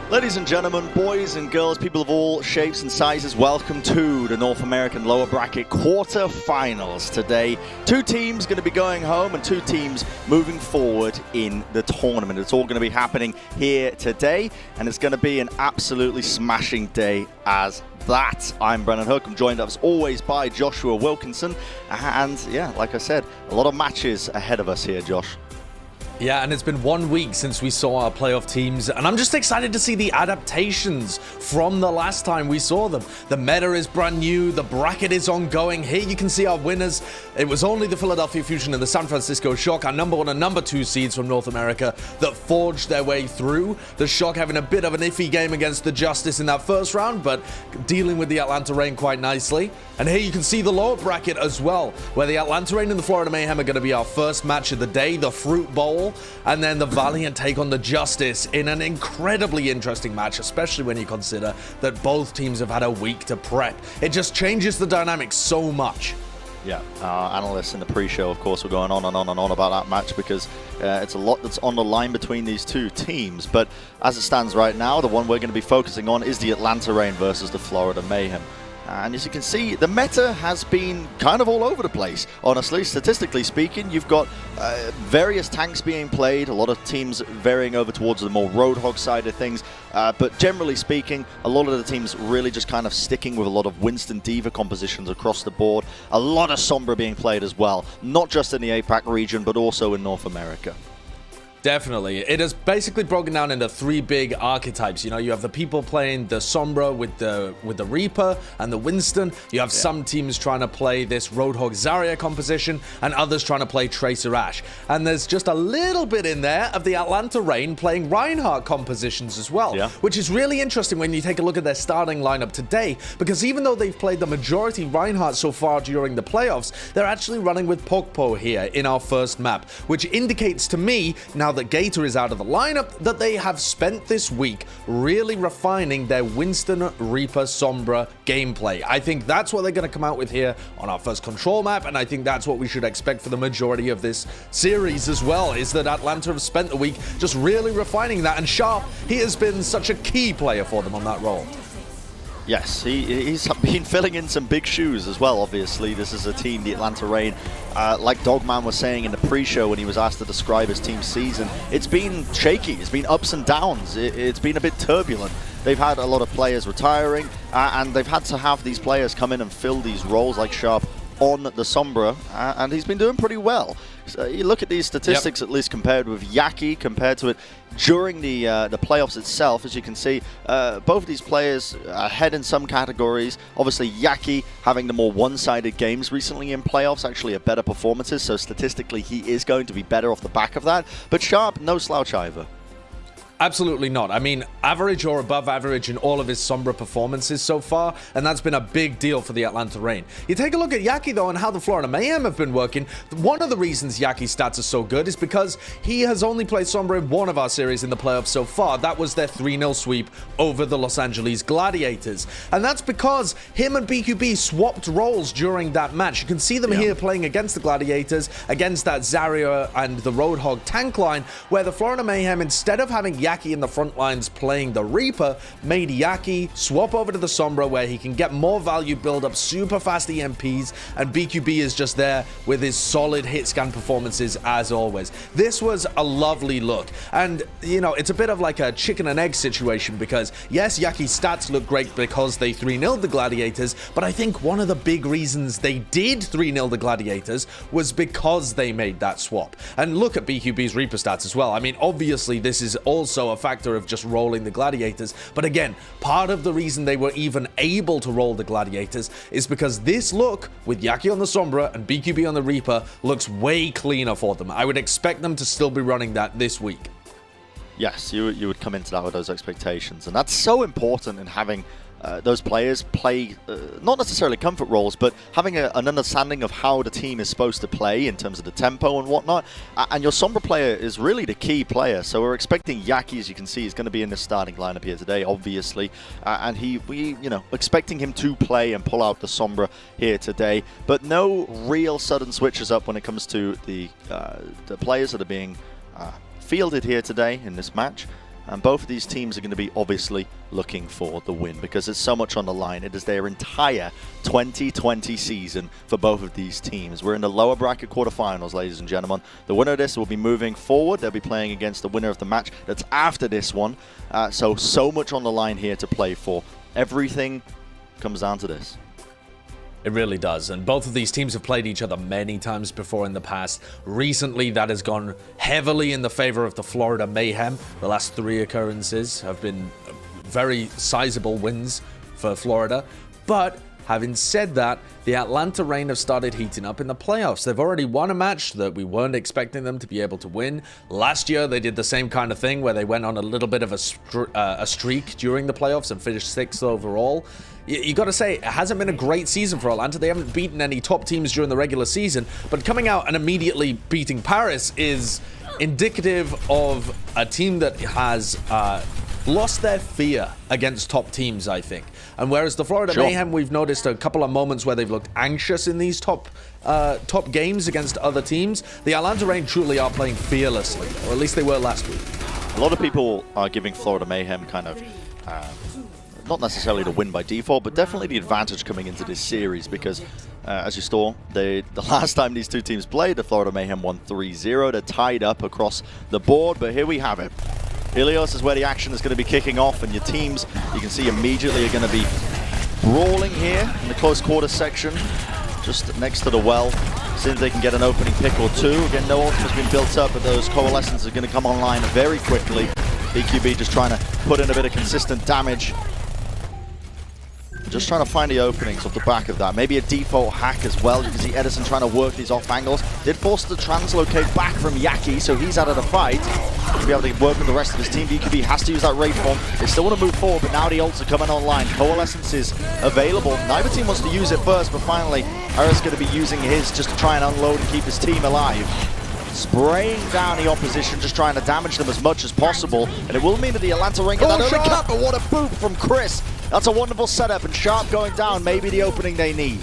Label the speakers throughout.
Speaker 1: Ladies and gentlemen, boys and girls, people of all shapes and sizes, welcome to the North American lower bracket quarter-finals today. Two teams going to be going home and two teams moving forward in the tournament. It's all going to be happening here today, and it's going to be an absolutely smashing day as that. I'm Brennan Hook. I'm joined as always by Joshua Wilkinson, and yeah, like I said, a lot of matches ahead of us here, Josh.
Speaker 2: Yeah, and it's been 1 week since we saw our playoff teams, and I'm just excited to see the adaptations from the last time we saw them. The meta is brand new, the bracket is ongoing. Here you can see our winners. It was only the Philadelphia Fusion and the San Francisco Shock, our number 1 and number 2 seeds from North America, that forged their way through. The Shock having a bit of an iffy game against the Justice in that first round, but dealing with the Atlanta Reign quite nicely. And here you can see the lower bracket as well, where the Atlanta Reign and the Florida Mayhem are going to be our first match of the day, the Fruit Bowl. And then the Valiant take on the Justice in an incredibly interesting match, especially when you consider that both teams have had a week to prep. It just changes the dynamics so much.
Speaker 1: Yeah, our analysts in the pre-show, of course, were going on and on and on about that match because it's a lot that's on the line between these two teams. But as it stands right now, the one we're going to be focusing on is the Atlanta Reign versus the Florida Mayhem. And as you can see, the meta has been kind of all over the place, honestly. Statistically speaking, you've got various tanks being played, a lot of teams varying over towards the more Roadhog side of things. But generally speaking, a lot of the teams really just kind of sticking with a lot of Winston Diva compositions across the board. A lot of Sombra being played as well, not just in the APAC region, but also in North America.
Speaker 2: Definitely. It is basically broken down into 3 big archetypes. You know, you have the people playing the Sombra with the Reaper and the Winston. You have some teams trying to play this Roadhog Zarya composition and others trying to play Tracer Ashe. And there's just a little bit in there of the Atlanta Reign playing Reinhardt compositions as well, which is really interesting when you take a look at their starting lineup today, because even though they've played the majority Reinhardt so far during the playoffs, they're actually running with Pokpo here in our first map, which indicates to me, now that Gator is out of the lineup, that they have spent this week really refining their Winston Reaper Sombra gameplay. I think that's what they're going to come out with here on our first control map, and I think that's what we should expect for the majority of this series as well, is that Atlanta have spent the week just really refining that, and Sharp, he has been such a key player for them on that role.
Speaker 1: Yes, he's been filling in some big shoes as well, obviously. This is a team, the Atlanta Reign, like Dogman was saying in the pre-show when he was asked to describe his team's season, it's been shaky, it's been ups and downs, it's been a bit turbulent. They've had a lot of players retiring, and they've had to have these players come in and fill these roles like Sharp on the Sombra, and he's been doing pretty well. So you look at these statistics, at least compared with Yaki, compared to it during the playoffs itself. As you can see, both of these players ahead in some categories. Obviously, Yaki having the more one-sided games recently in playoffs, actually have better performances, so statistically he is going to be better off the back of that. But Sharp, no slouch either.
Speaker 2: Absolutely not. I mean, average or above average in all of his Sombra performances so far, and that's been a big deal for the Atlanta Reign. You take a look at Yaki, though, and how the Florida Mayhem have been working. One of the reasons Yaki's stats are so good is because he has only played Sombra in one of our series in the playoffs so far. That was their 3-0 sweep over the Los Angeles Gladiators. And that's because him and BQB swapped roles during that match. You can see them here playing against the Gladiators, against that Zarya and the Roadhog tank line, where the Florida Mayhem, instead of having Yaki in the front lines playing the Reaper, made Yaki swap over to the Sombra, where he can get more value, build up super fast EMPs, and BQB is just there with his solid hit scan performances as always. This was a lovely look, and you know, it's a bit of like a chicken and egg situation, because yes, Yaki's stats look great because they 3-0'd the Gladiators, but I think one of the big reasons they did 3-0 the Gladiators was because they made that swap. And look at BQB's Reaper stats as well. I mean, obviously this is also a factor of just rolling the Gladiators, but again, part of the reason they were even able to roll the Gladiators is because this look with Yaki on the Sombra and BQB on the Reaper looks way cleaner for them. I would expect them to still be running that this week.
Speaker 1: Yes, you would come into that with those expectations, and that's so important in having those players play not necessarily comfort roles, but having an understanding of how the team is supposed to play in terms of the tempo and whatnot. And your Sombra player is really the key player, so we're expecting Yaki, as you can see, is going to be in the starting lineup here today, obviously, and we expecting him to play and pull out the Sombra here today, but no real sudden switches up when it comes to the players that are being fielded here today in this match. And both of these teams are going to be obviously looking for the win because there's so much on the line. It is their entire 2020 season for both of these teams. We're in the lower bracket quarterfinals, ladies and gentlemen. The winner of this will be moving forward. They'll be playing against the winner of the match that's after this one. So much on the line here to play for. Everything comes down to this.
Speaker 2: It really does, and both of these teams have played each other many times before in the past. Recently, that has gone heavily in the favor of the Florida Mayhem. The last 3 occurrences have been very sizable wins for Florida. But having said that, the Atlanta Reign have started heating up in the playoffs. They've already won a match that we weren't expecting them to be able to win. Last year, they did the same kind of thing where they went on a little bit of a streak during the playoffs and finished 6th overall. You got to say, it hasn't been a great season for Atlanta. They haven't beaten any top teams during the regular season, but coming out and immediately beating Paris is indicative of a team that has lost their fear against top teams, I think. And whereas the Florida Mayhem, we've noticed a couple of moments where they've looked anxious in these top games against other teams, the Atlanta Reign truly are playing fearlessly, or at least they were last week.
Speaker 1: A lot of people are giving Florida Mayhem kind of not necessarily the win by default, but definitely the advantage coming into this series because, as you saw, the last time these two teams played, the Florida Mayhem won 3-0. They're tied up across the board, but here we have it. Ilios is where the action is going to be kicking off, and your teams, you can see immediately, are going to be brawling here in the close quarter section, just next to the well. See if they can get an opening pick or two. Again, no ultimate has been built up, but those coalescents are going to come online very quickly. BQB just trying to put in a bit of consistent damage. Just trying to find the openings off the back of that. Maybe a default hack as well. You can see Edison trying to work these off angles. Did force the translocate back from Yaki, so he's out of the fight. To be able to work with the rest of his team. BQB has to use that raid form. They still want to move forward, but now the ults are coming online. Coalescence is available. Neither team wants to use it first, but finally, Aris going to be using his just to try and unload and keep his team alive. Spraying down the opposition, just trying to damage them as much as possible. And it will mean that the Atlanta Reign get that early cut, but what a boot from Chris. That's a wonderful setup, and Sharp going down, maybe the opening they need.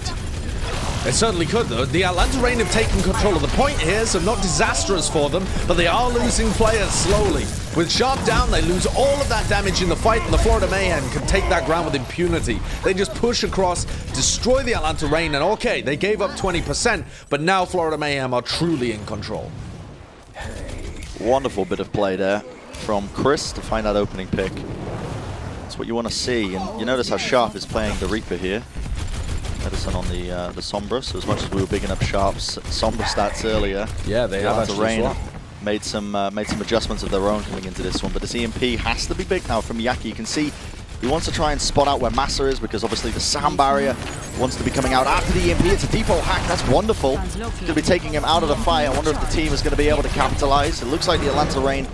Speaker 2: It certainly could, though. The Atlanta Reign have taken control of the point here, so not disastrous for them, but they are losing players slowly. With Sharp down, they lose all of that damage in the fight, and the Florida Mayhem can take that ground with impunity. They just push across, destroy the Atlanta Reign, and okay, they gave up 20%, but now Florida Mayhem are truly in control.
Speaker 1: Wonderful bit of play there from Chris to find that opening pick. That's what you want to see, and you notice how Sharp is playing the Reaper here. Edison on the Sombra, so as much as we were bigging up Sharp's Sombra stats earlier,
Speaker 2: yeah, they have actually
Speaker 1: Reign made some adjustments of their own coming into this one, but this EMP has to be big now from Yaki. You can see he wants to try and spot out where Massa is because obviously the sound barrier wants to be coming out after the EMP. It's a default hack, that's wonderful. It's going to be taking him out of the fight. I wonder if the team is going to be able to capitalize. It looks like the Atlanta Reign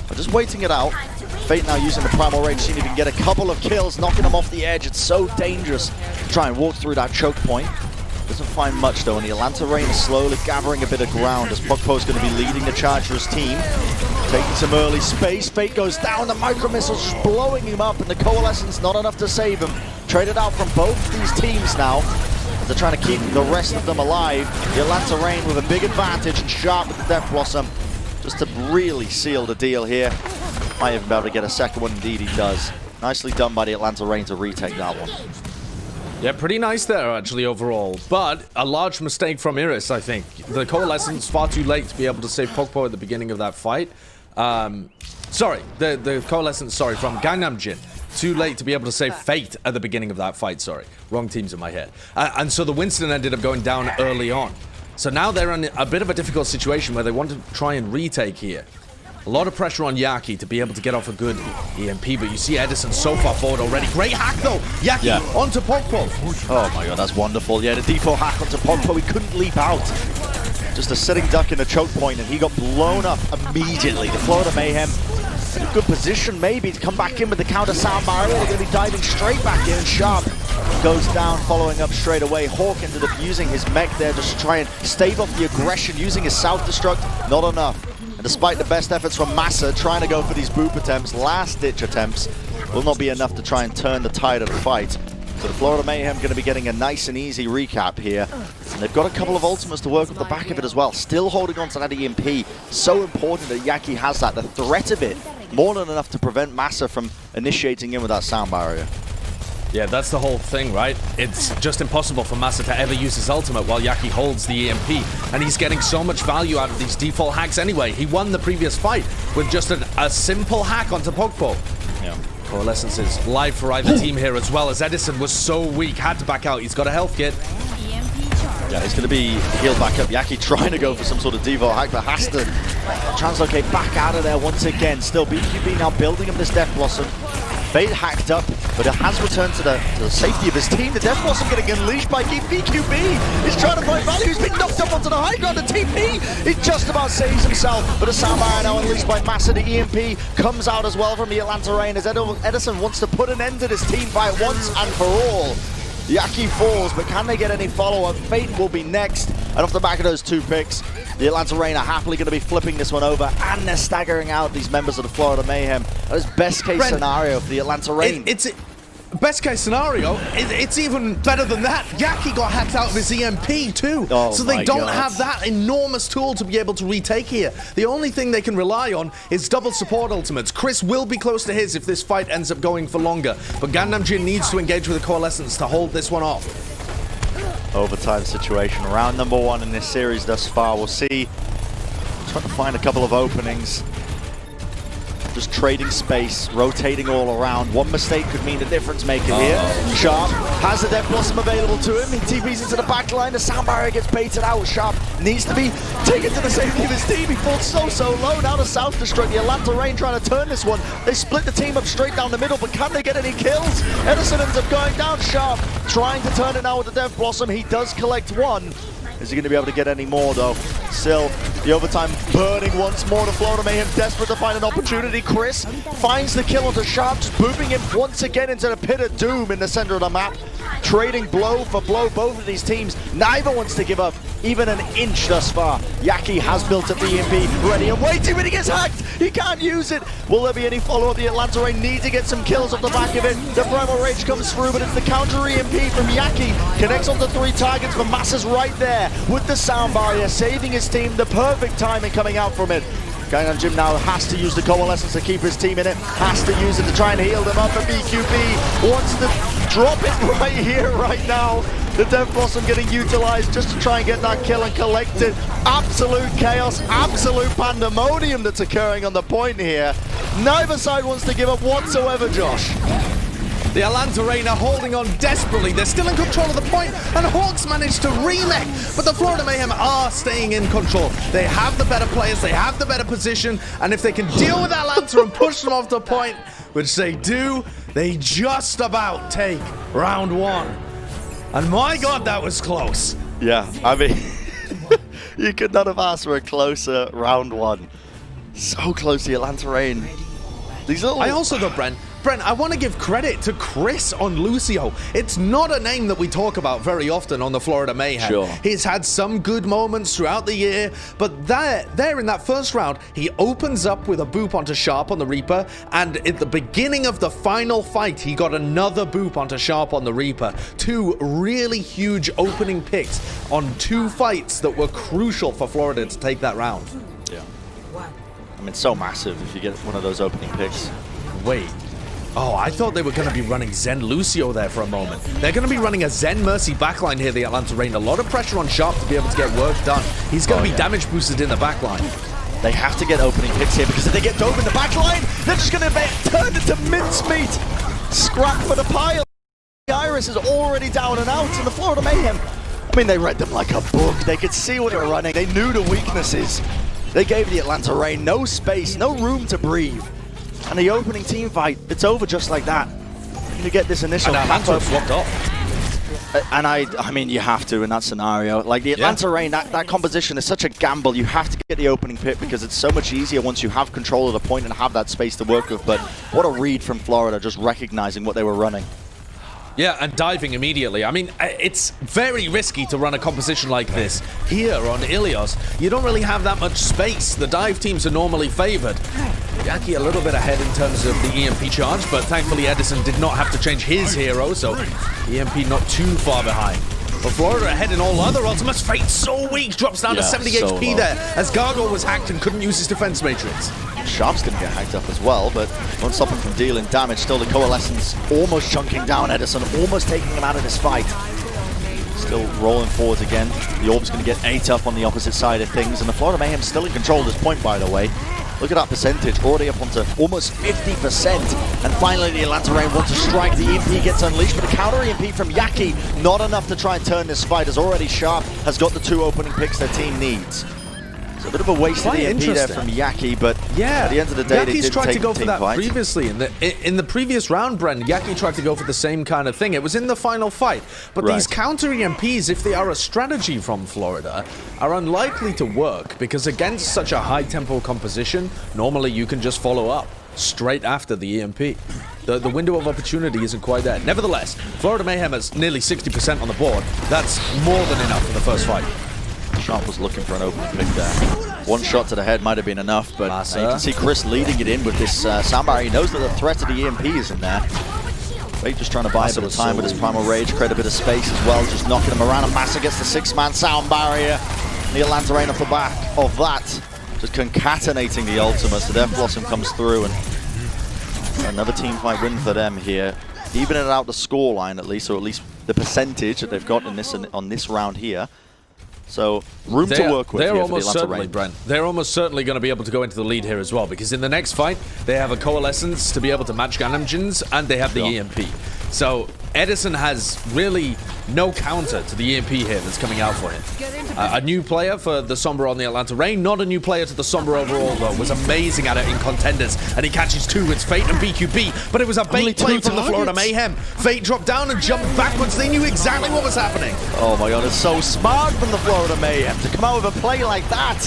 Speaker 1: are just waiting it out. Fate now using the Primal Rage, seeing if he can get a couple of kills, knocking him off the edge. It's so dangerous to try and walk through that choke point. Doesn't find much though, and the Atlanta Reign is slowly gathering a bit of ground as Pogpo is going to be leading the charge for his team. Taking some early space, Fate goes down, the micro missiles just blowing him up, and the Coalescence not enough to save him. Traded out from both these teams now. They're trying to keep the rest of them alive. The Atlanta Reign with a big advantage, and Sharp with the Death Blossom just to really seal the deal here. Might even be able to get a second one, indeed he does. Nicely done by the Atlanta Reign to retake that one.
Speaker 2: Yeah, pretty nice there, actually, overall. But a large mistake from Iris, I think. The Coalescence far too late to be able to save Pogpo at the beginning of that fight. Sorry, the Coalescence, from Gangnam Jin. Too late to be able to save Fate at the beginning of that fight, sorry. Wrong teams in my head. And so the Winston ended up going down early on. So now they're in a bit of a difficult situation where they want to try and retake here. A lot of pressure on Yaki to be able to get off a good EMP, but you see Edison so far forward already. Great hack though! Yaki onto Pogpo.
Speaker 1: Oh my god, that's wonderful. Yeah, the default hack onto Pogpo, he couldn't leap out. Just a sitting duck in a choke point, and he got blown up immediately. The Florida Mayhem in a good position maybe to come back in with the counter sound barrier. They're going to be diving straight back in. Sharp goes down, following up straight away. Hawk ended up using his mech there just to try and stave off the aggression, using his self-destruct. Not enough. And despite the best efforts from Massa trying to go for these boop attempts, last-ditch attempts, will not be enough to try and turn the tide of the fight. So the Florida Mayhem going to be getting a nice and easy recap here. And they've got a couple of ultimates to work off the back of it as well. Still holding on to that EMP. So important that Yaki has that. The threat of it more than enough to prevent Massa from initiating in with that sound barrier.
Speaker 2: Yeah, that's the whole thing, right? It's just impossible for Massa to ever use his ultimate while Yaki holds the EMP, and he's getting so much value out of these default hacks anyway. He won the previous fight with just a simple hack onto Pogpo.
Speaker 1: Yeah.
Speaker 2: Coalescence is live for either team here as well, as Edison was so weak, had to back out. He's got a health kit.
Speaker 1: Yeah, he's going to be healed back up. Yaki trying to go for some sort of default hack, but has to translocate back out of there once again. Still, BQB now building up this Death Blossom. Fate hacked up, but it has returned to the safety of his team. The Death Blossom getting unleashed by BQB. He's trying to find value. He's been knocked up onto the high ground. The TP, he just about saves himself, but a sound barrier now unleashed by Massa. The EMP comes out as well from the Atlanta Reign as Edison wants to put an end to this team fight once and for all. Yaki falls, but can they get any follow-up? Fate will be next, and off the back of those 2 picks, the Atlanta Reign are happily going to be flipping this one over, and they're staggering out these members of the Florida Mayhem. That is best case scenario for the Atlanta Reign.
Speaker 2: It's best case scenario. It's even better than that. Yaki got hacked out of his EMP too, so they don't have that enormous tool to be able to retake here. The only thing they can rely on is double support ultimates. Chris will be close to his if this fight ends up going for longer, but Gandam Jin needs to engage with the Coalescence to hold this one off.
Speaker 1: Overtime situation, round number 1 in this series thus far. We'll see. Trying to find a couple of openings. Just trading space, rotating all around. One mistake could mean the difference maker here. Sharp has the Death Blossom available to him. He TPs into the back line. The sound barrier gets baited out. Sharp needs to be taken to the safety of his team. He falls so low. Now the South Destruct. The Atlanta Reign trying to turn this one. They split the team up straight down the middle, but can they get any kills? Edison ends up going down. Sharp trying to turn it now with the Death Blossom. He does collect 1. Is he going to be able to get any more, though? Still, the overtime burning once more. The Florida Mayhem desperate to find an opportunity. Chris finds the kill onto Sharp, just booping him once again into the pit of doom in the center of the map. Trading blow for blow, both of these teams. Neither wants to give up even an inch thus far. Yaki has built up the EMP, ready and waiting, but he gets hacked. He can't use it. Will there be any follow-up? The Atlanta Reign need to get some kills off the back of it. The Primal Rage comes through, but it's the counter EMP from Yaki. Connects onto 3 targets, but Massa's right there with the sound barrier, saving his team. The perfect timing coming out from it. Gangnam Jim now has to use the Coalescence to keep his team in it, has to use it to try and heal them up, and BQB wants to drop it right here, right now. The Death Blossom getting utilized just to try and get that kill and collect it. Absolute chaos, absolute pandemonium that's occurring on the point here. Neither side wants to give up whatsoever, Josh.
Speaker 2: The Atlanta Reign are holding on desperately. They're still in control of the point, and Hawks managed to remake, but the Florida Mayhem are staying in control. They have the better players, they have the better position, and if they can deal with Atlanta and push them off the point, which they do, they just about take round 1. And my God, that was close.
Speaker 1: Yeah, I mean, you could not have asked for a closer round 1. So close to the Atlanta Reign. These little...
Speaker 2: I also though, Brent, I want to give credit to Chris on Lucio. It's not a name that we talk about very often on the Florida Mayhem.
Speaker 1: Sure.
Speaker 2: He's had some good moments throughout the year, but there in that first round, he opens up with a boop onto Sharp on the Reaper, and at the beginning of the final fight, he got another boop onto Sharp on the Reaper. 2 really huge opening picks on 2 fights that were crucial for Florida to take that round.
Speaker 1: Yeah. I mean, it's so massive if you get one of those opening picks.
Speaker 2: Wait. Oh, I thought they were going to be running Zen Lucio there for a moment. They're going to be running a Zen Mercy backline here, the Atlanta Reign. A lot of pressure on Sharp to be able to get work done. He's going to be damage boosted in the backline.
Speaker 1: They have to get opening picks here, because if they get dove in the backline, they're just going to be turned into mincemeat. Scrap for the pile. The Iris is already down and out, and the Florida Mayhem, I mean, they read them like a book. They could see what they were running. They knew the weaknesses. They gave the Atlanta Reign no space, no room to breathe. And the opening team fight, it's over just like that. You get this initial
Speaker 2: Atlanta swapped off.
Speaker 1: And I mean, you have to in that scenario. Like the Atlanta Reign, that composition is such a gamble. You have to get the opening pick because it's so much easier once you have control of the point and have that space to work with. But what a read from Florida, just recognizing what they were running.
Speaker 2: Yeah, and diving immediately. I mean, it's very risky to run a composition like this. Here on Ilios, you don't really have that much space. The dive teams are normally favored. Yaki a little bit ahead in terms of the EMP charge, but thankfully Edison did not have to change his hero, so EMP not too far behind. But Florida ahead in all other ultimates. Fate so weak, drops down to 70
Speaker 1: so
Speaker 2: HP
Speaker 1: low.
Speaker 2: there as Gargoyle was hacked and couldn't use his defense matrix.
Speaker 1: Sharp's going to get hacked up as well, but won't stop him from dealing damage. Still the Coalescence almost chunking down Edison, almost taking him out of this fight. Still rolling forwards again. The Orb's going to get 8 up on the opposite side of things, and the Florida Mayhem still in control at this point, by the way. Look at that percentage, already up onto almost 50%. And finally the Atlanta Reign wants to strike. The EMP gets unleashed, but a counter EMP from Yaki, not enough to try and turn this fight, as already Sharp has got the 2 opening picks their team needs. A bit of a wasted EMP there from Yaki, but at the end of the day,
Speaker 2: Yaki's
Speaker 1: they did
Speaker 2: tried
Speaker 1: take
Speaker 2: to go
Speaker 1: the
Speaker 2: for that
Speaker 1: fight.
Speaker 2: previously. In the previous round, Bren, Yaki tried to go for the same kind of thing. It was in the final fight. But these counter EMPs, if they are a strategy from Florida, are unlikely to work, because against such a high-tempo composition, normally you can just follow up straight after the EMP. The window of opportunity isn't quite there. Nevertheless, Florida Mayhem has nearly 60% on the board. That's more than enough for the first fight.
Speaker 1: Sharp was looking for an open pick there. One shot to the head might have been enough, but you can see Chris leading it in with this sound barrier. He knows that the threat of the EMP is in there. Fate just trying to buy a bit of time with his Primal Rage, create a bit of space as well, just knocking him around. And Massa gets the 6-man sound barrier. The Atlanta Reign off the back of that, just concatenating the ultimates. The Death Blossom comes through, and another team fight win for them here. Evening it out the scoreline at least, or at least the percentage that they've got in this on this round here. So, room to work with here for the Atlanta Reign.
Speaker 2: Brent, they're almost certainly going to be able to go into the lead here as well, because in the next fight, they have a Coalescence to be able to match Ganamjins, and they have the EMP. So, Edison has really no counter to the EMP here that's coming out for him. A new player for the Sombra on the Atlanta Reign, not a new player to the Sombra overall, though. Was amazing at it in Contenders, and he catches 2. It's Fate and BQB, but it was a bait play from the Florida Mayhem. Fate dropped down and jumped backwards. They knew exactly what was happening.
Speaker 1: Oh my god, it's so smart from the Florida Mayhem to come out with a play like that.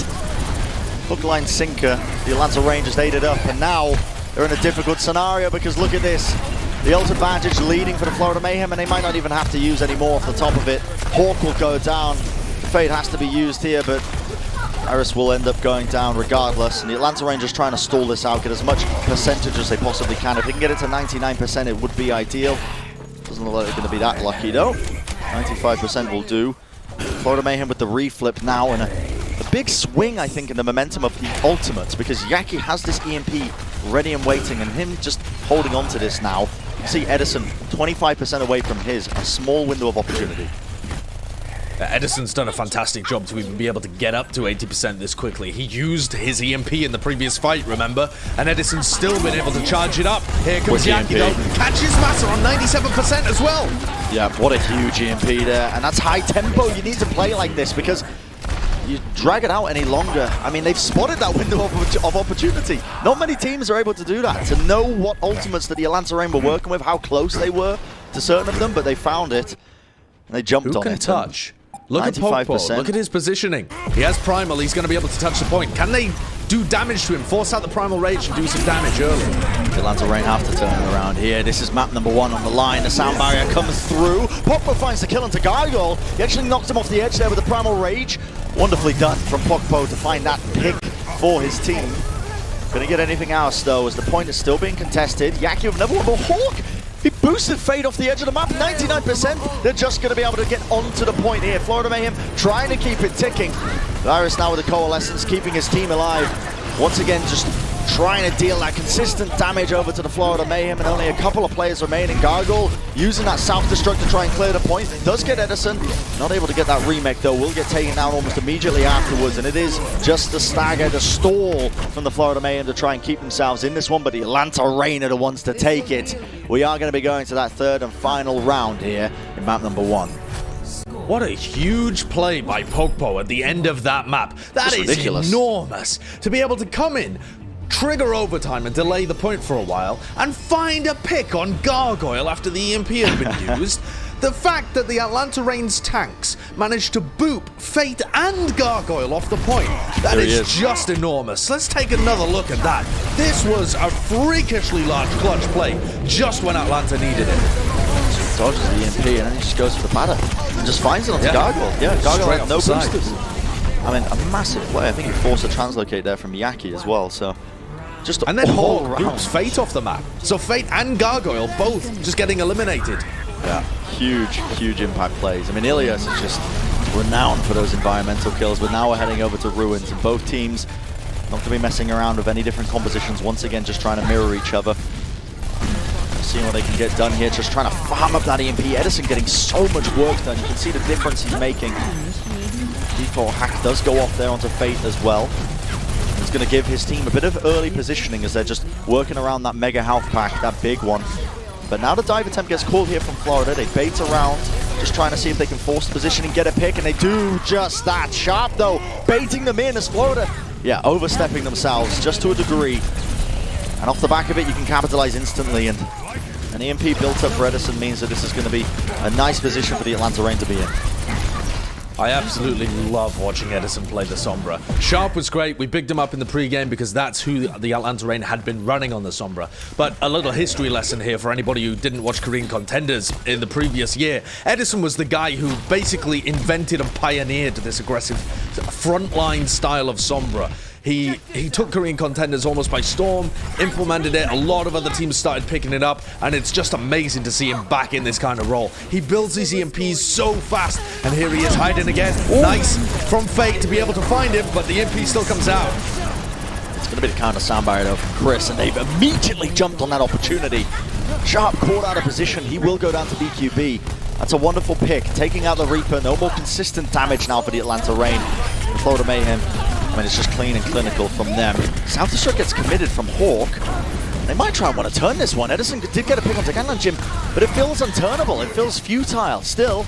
Speaker 1: Hook, line, sinker. The Atlanta Reign just ate it up, and now they're in a difficult scenario, because look at this. The ult advantage leading for the Florida Mayhem, and they might not even have to use any more off the top of it. Hawk will go down. Fate has to be used here, but Iris will end up going down regardless. And the Atlanta Reign just trying to stall this out, get as much percentage as they possibly can. If they can get it to 99%, it would be ideal. Doesn't look like they're going to be that lucky, though. 95% will do. Florida Mayhem with the reflip now, and a big swing, I think, in the momentum of the ultimates, because Yaki has this EMP ready and waiting, and him just holding on to this now. You see Edison 25% away from his, a small window of opportunity.
Speaker 2: Edison's done a fantastic job to even be able to get up to 80% this quickly. He used his EMP in the previous fight, remember? And Edison's still been able to charge it up. Here comes Yaki, though. Catches Massa on 97% as well.
Speaker 1: Yeah, what a huge EMP there. And that's high tempo. You need to play like this, because you drag it out any longer. I mean, they've spotted that window of opportunity. Not many teams are able to do that, to know what ultimates that the Atlanta Reign were working with, how close they were to certain of them, but they found it, and they jumped on it.
Speaker 2: Who can touch? Look at Pokeball. Look at his positioning. He has Primal. He's going to be able to touch the point. Can they do damage to him? Force out the Primal Rage and do some damage early.
Speaker 1: The Atlanta Reign have to turn it around here. This is map number 1 on the line. The sound barrier comes through. Pokpo finds the kill into Gargoyle. He actually knocked him off the edge there with the Primal Rage. Wonderfully done from Pokpo to find that pick for his team. Gonna get anything else, though, as the point is still being contested. Yaki with another one, but Hawk! He boosted Fate off the edge of the map, 99%. They're just going to be able to get onto the point here. Florida Mayhem trying to keep it ticking. Iris now with the Coalescence, keeping his team alive. Once again, just trying to deal that consistent damage over to the Florida Mayhem, and only a couple of players remaining. Gargoyle using that self-destruct to try and clear the point. Does get Edison. Not able to get that remake, though. Will get taken down almost immediately afterwards, and it is just the stagger, the stall from the Florida Mayhem to try and keep themselves in this one, but the Atlanta Reign are the ones to take it. We are going to be going to that third and final round here in map number 1.
Speaker 2: What a huge play by Pokpo at the end of that map. That is ridiculous. Enormous. To be able to come in, trigger overtime and delay the point for a while, and find a pick on Gargoyle after the EMP had been used. The fact that the Atlanta Reign's tanks managed to boop Fate and Gargoyle off the point, that is just enormous. Let's take another look at that. This was a freakishly large clutch play just when Atlanta needed it.
Speaker 1: Dodges the EMP, and then he just goes for the batter and just finds it onto Gargoyle. Yeah, Gargoyle had no boosters. I mean, a massive play. I think he forced a translocate there from Yaki as well, so
Speaker 2: and then Hawk boops Fate off the map. So Fate and Gargoyle both just getting eliminated.
Speaker 1: Yeah, huge impact plays. I mean, Ilios is just renowned for those environmental kills, but now we're heading over to Ruins, and both teams not going to be messing around with any different compositions. Once again, just trying to mirror each other. Seeing what they can get done here, just trying to farm up that EMP. Edison getting so much work done. You can see the difference he's making. Default hack does go off there onto Fate as well. It's going to give his team a bit of early positioning as they're just working around that mega health pack, that big one. But now the dive attempt gets called here from Florida. They bait around, just trying to see if they can force the position and get a pick, and they do just that. Sharp, though, baiting them in as Florida, yeah, overstepping themselves just to a degree. And off the back of it, you can capitalize instantly, and an EMP built up for Edison means that this is going to be a nice position for the Atlanta Reign to be in.
Speaker 2: I absolutely love watching Edison play the Sombra. Sharp was great. We bigged him up in the pregame because that's who the Atlanta Reign had been running on the Sombra. But a little history lesson here for anybody who didn't watch Korean Contenders in the previous year. Edison was the guy who basically invented and pioneered this aggressive frontline style of Sombra. He took Korean Contenders almost by storm, implemented it, a lot of other teams started picking it up, and it's just amazing to see him back in this kind of role. He builds these EMPs so fast, and here he is hiding again. Ooh. Nice from Fate to be able to find him, but the EMP still comes out.
Speaker 1: It's going to be the counter sound barrier though from Chris, and they've immediately jumped on that opportunity. Sharp caught out of position, he will go down to BQB. That's a wonderful pick, taking out the Reaper, no more consistent damage now for the Atlanta Reign. The Florida Mayhem, I mean, it's just clean and clinical from them. South Destruct gets committed from Hawk. They might try and want to turn this one. Edison did get a pick on Gangnam Jim, but it feels unturnable. It feels futile. Still,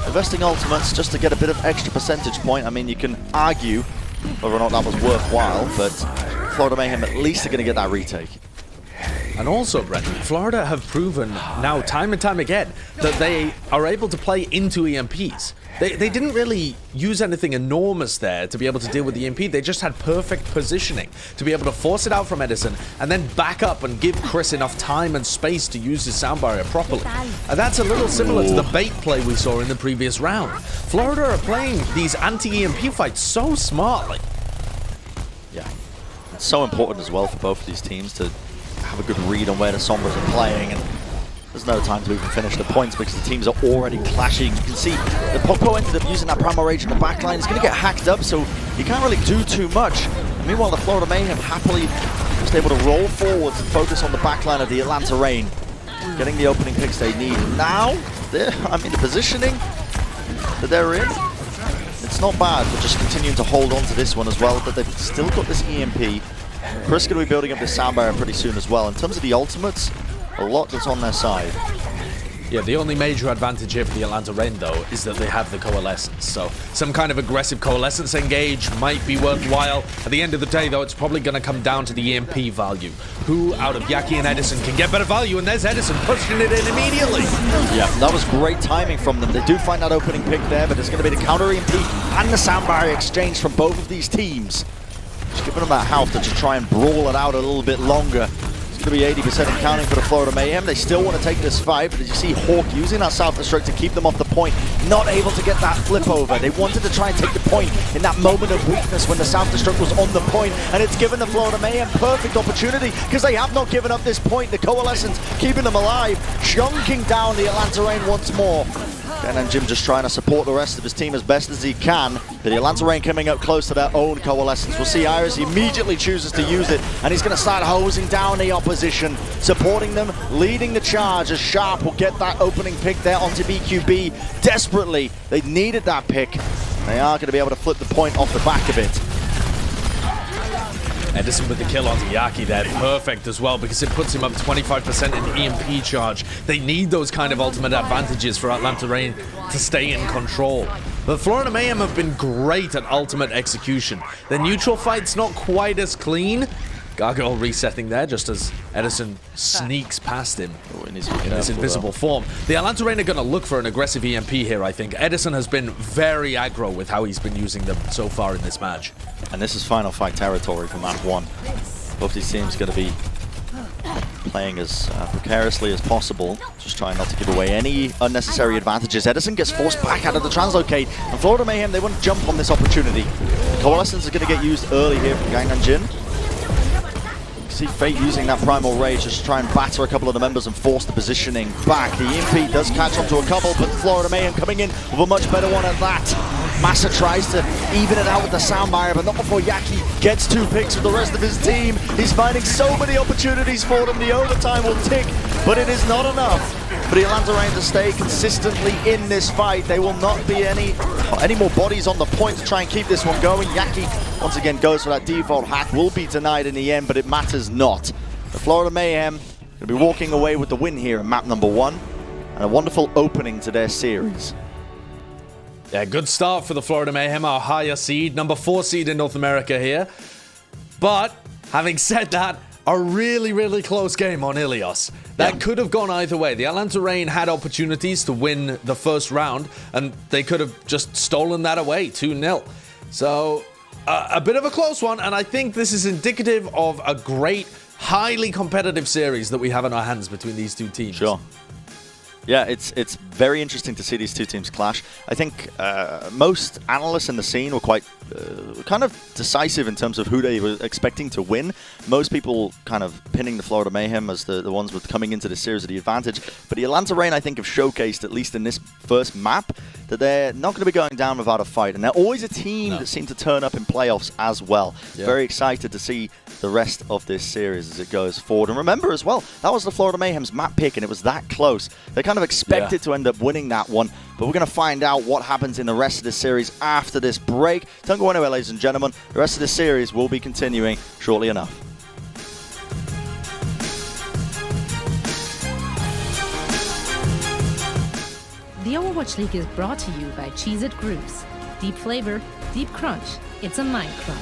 Speaker 1: investing ultimates just to get a bit of extra percentage point. I mean, you can argue whether or not that was worthwhile, but Florida Mayhem at least are going to get that retake.
Speaker 2: And also, Brendan, Florida have proven now time and time again that they are able to play into EMPs. They didn't really use anything enormous there to be able to deal with the EMP. They just had perfect positioning to be able to force it out from Edison and then back up and give Chris enough time and space to use his sound barrier properly. And that's a little similar to the bait play we saw in the previous round. Florida are playing these anti-EMP fights so smartly.
Speaker 1: Yeah, it's so important as well for both of these teams to have a good read on where the Sombras are playing, and there's no time to even finish the points because the teams are already clashing. You can see the Poco ended up using that Primal Rage in the backline. It's going to get hacked up, so you can't really do too much. And meanwhile, the Florida Mayhem happily just able to roll forwards and focus on the backline of the Atlanta Reign, getting the opening picks they need. Now, I mean, the positioning that they're in, it's not bad, but just continuing to hold on to this one as well, but they've still got this EMP. Chris going to be building up this sound barrier pretty soon as well. In terms of the ultimates, a lot that's on their side.
Speaker 2: Yeah, the only major advantage here for the Atlanta Reign, though, is that they have the Coalescence. So some kind of aggressive Coalescence engage might be worthwhile. At the end of the day, though, it's probably going to come down to the EMP value. Who out of Yaki and Edison can get better value? And there's Edison pushing it in immediately.
Speaker 1: Yeah, that was great timing from them. They do find that opening pick there, but it's going to be the counter EMP and the sound barrier exchange from both of these teams. Just giving them that health to just try and brawl it out a little bit longer. It's going to be 80% and counting for the Florida Mayhem. They still want to take this fight, but as you see Hawk using that South Destruct to keep them off the point, not able to get that flip over. They wanted to try and take the point in that moment of weakness when the South Destruct was on the point, and it's given the Florida Mayhem perfect opportunity because they have not given up this point. The Coalescence keeping them alive, chunking down the Atlanta Reign once more. And Jim just trying to support the rest of his team as best as he can. But the Atlanta Reign coming up close to their own Coalescence. We'll see Iris immediately chooses to use it, and he's going to start hosing down the opposition, supporting them, leading the charge as Sharp will get that opening pick there onto BQB. Desperately, they needed that pick. They are going to be able to flip the point off the back of it.
Speaker 2: Edison with the kill onto Yaki there, perfect as well because it puts him up 25% in EMP charge. They need those kind of ultimate advantages for Atlanta Reign to stay in control. But Florida Mayhem have been great at ultimate execution. Their neutral fight's not quite as clean. Gargoyle resetting there just as Edison sneaks past him in this invisible form. The Atlanta Reign are going to look for an aggressive EMP here, I think. Edison has been very aggro with how he's been using them so far in this match.
Speaker 1: And this is final fight territory for map 1. Both these teams going to be playing as precariously as possible, just trying not to give away any unnecessary advantages. Edison gets forced back out of the translocate, and Florida Mayhem, they want to jump on this opportunity. The Coalescence is going to get used early here from Gangnam Jin. See Fate using that Primal Rage just to try and batter a couple of the members and force the positioning back. The EMP does catch onto a couple, but Florida Mayhem coming in with a much better one at that. Massa tries to even it out with the sound barrier, but not before Yaki gets 2 picks with the rest of his team. He's finding so many opportunities for them. The overtime will tick, but it is not enough for the Atlanta Reign to stay consistently in this fight. They will not be any more bodies on the point to try and keep this one going. Yaki once again goes for that default hack, will be denied in the end, but it matters not. The Florida Mayhem will be walking away with the win here in map number 1, and a wonderful opening to their series.
Speaker 2: Yeah, good start for the Florida Mayhem, our higher seed, number 4 seed in North America here. But having said that, a really, really close game on Ilios. That could have gone either way. The Atlanta Reign had opportunities to win the first round, and they could have just stolen that away, 2-0. So, a bit of a close one, and I think this is indicative of a great, highly competitive series that we have in our hands between these two teams.
Speaker 1: Sure. Yeah, it's very interesting to see these two teams clash. I think most analysts in the scene were quite kind of decisive in terms of who they were expecting to win. Most people kind of pinning the Florida Mayhem as the ones with coming into the series at the advantage. But the Atlanta Reign, I think, have showcased, at least in this first map, that they're not going to be going down without a fight. And they're always a team that seem to turn up in playoffs as well. Yeah. Very excited to see the rest of this series as it goes forward. And remember as well, that was the Florida Mayhem's map pick, and it was that close. They kind of expected to end up winning that one, but we're going to find out what happens in the rest of this series after this break. Don't go anywhere, ladies and gentlemen. The rest of this series will be continuing shortly enough.
Speaker 3: The Overwatch League is brought to you by Cheez-It Grooves. Deep flavor, deep crunch. It's a mind crunch.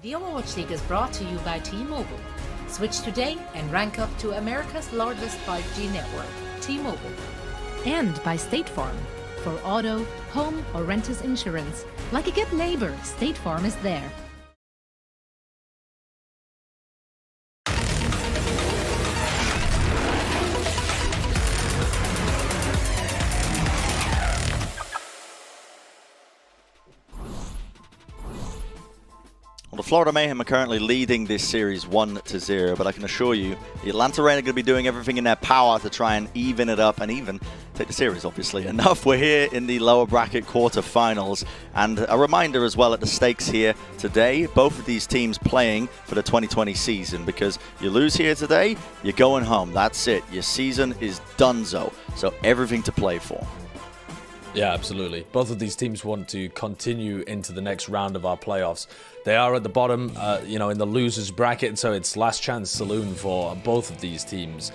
Speaker 3: The Overwatch League is brought to you by T-Mobile. Switch today and rank up to America's largest 5G network, T-Mobile. And by State Farm. For auto, home, or renters insurance. Like a good neighbor, State Farm is there.
Speaker 1: Well, the Florida Mayhem are currently leading this series 1-0, but I can assure you the Atlanta Reign are going to be doing everything in their power to try and even it up and even take the series, obviously. Enough. We're here in the lower bracket quarterfinals. And a reminder as well at the stakes here today, both of these teams playing for the 2020 season, because you lose here today, you're going home. That's it. Your season is donezo. So everything to play for.
Speaker 2: Yeah, absolutely. Both of these teams want to continue into the next round of our playoffs. They are at the bottom, in the losers bracket, so it's last chance saloon for both of these teams.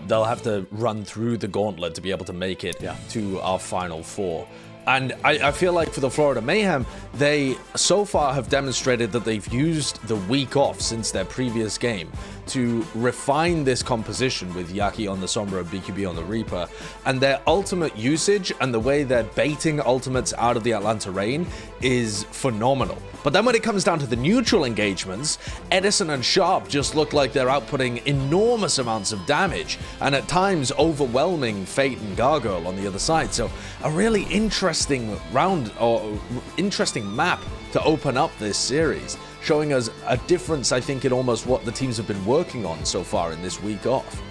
Speaker 2: They'll have to run through the gauntlet to be able to make it to our final four. And I feel like for the Florida Mayhem, they so far have demonstrated that they've used the week off since their previous game to refine this composition with Yaki on the Sombra and BQB on the Reaper. And their ultimate usage and the way they're baiting ultimates out of the Atlanta Reign is phenomenal. But then when it comes down to the neutral engagements, Edison and Sharp just look like they're outputting enormous amounts of damage, and at times overwhelming Fate and Gargoyle on the other side. So a really interesting round, or interesting map to open up this series, showing us a difference, I think, in almost what the teams have been working on so far in this week off.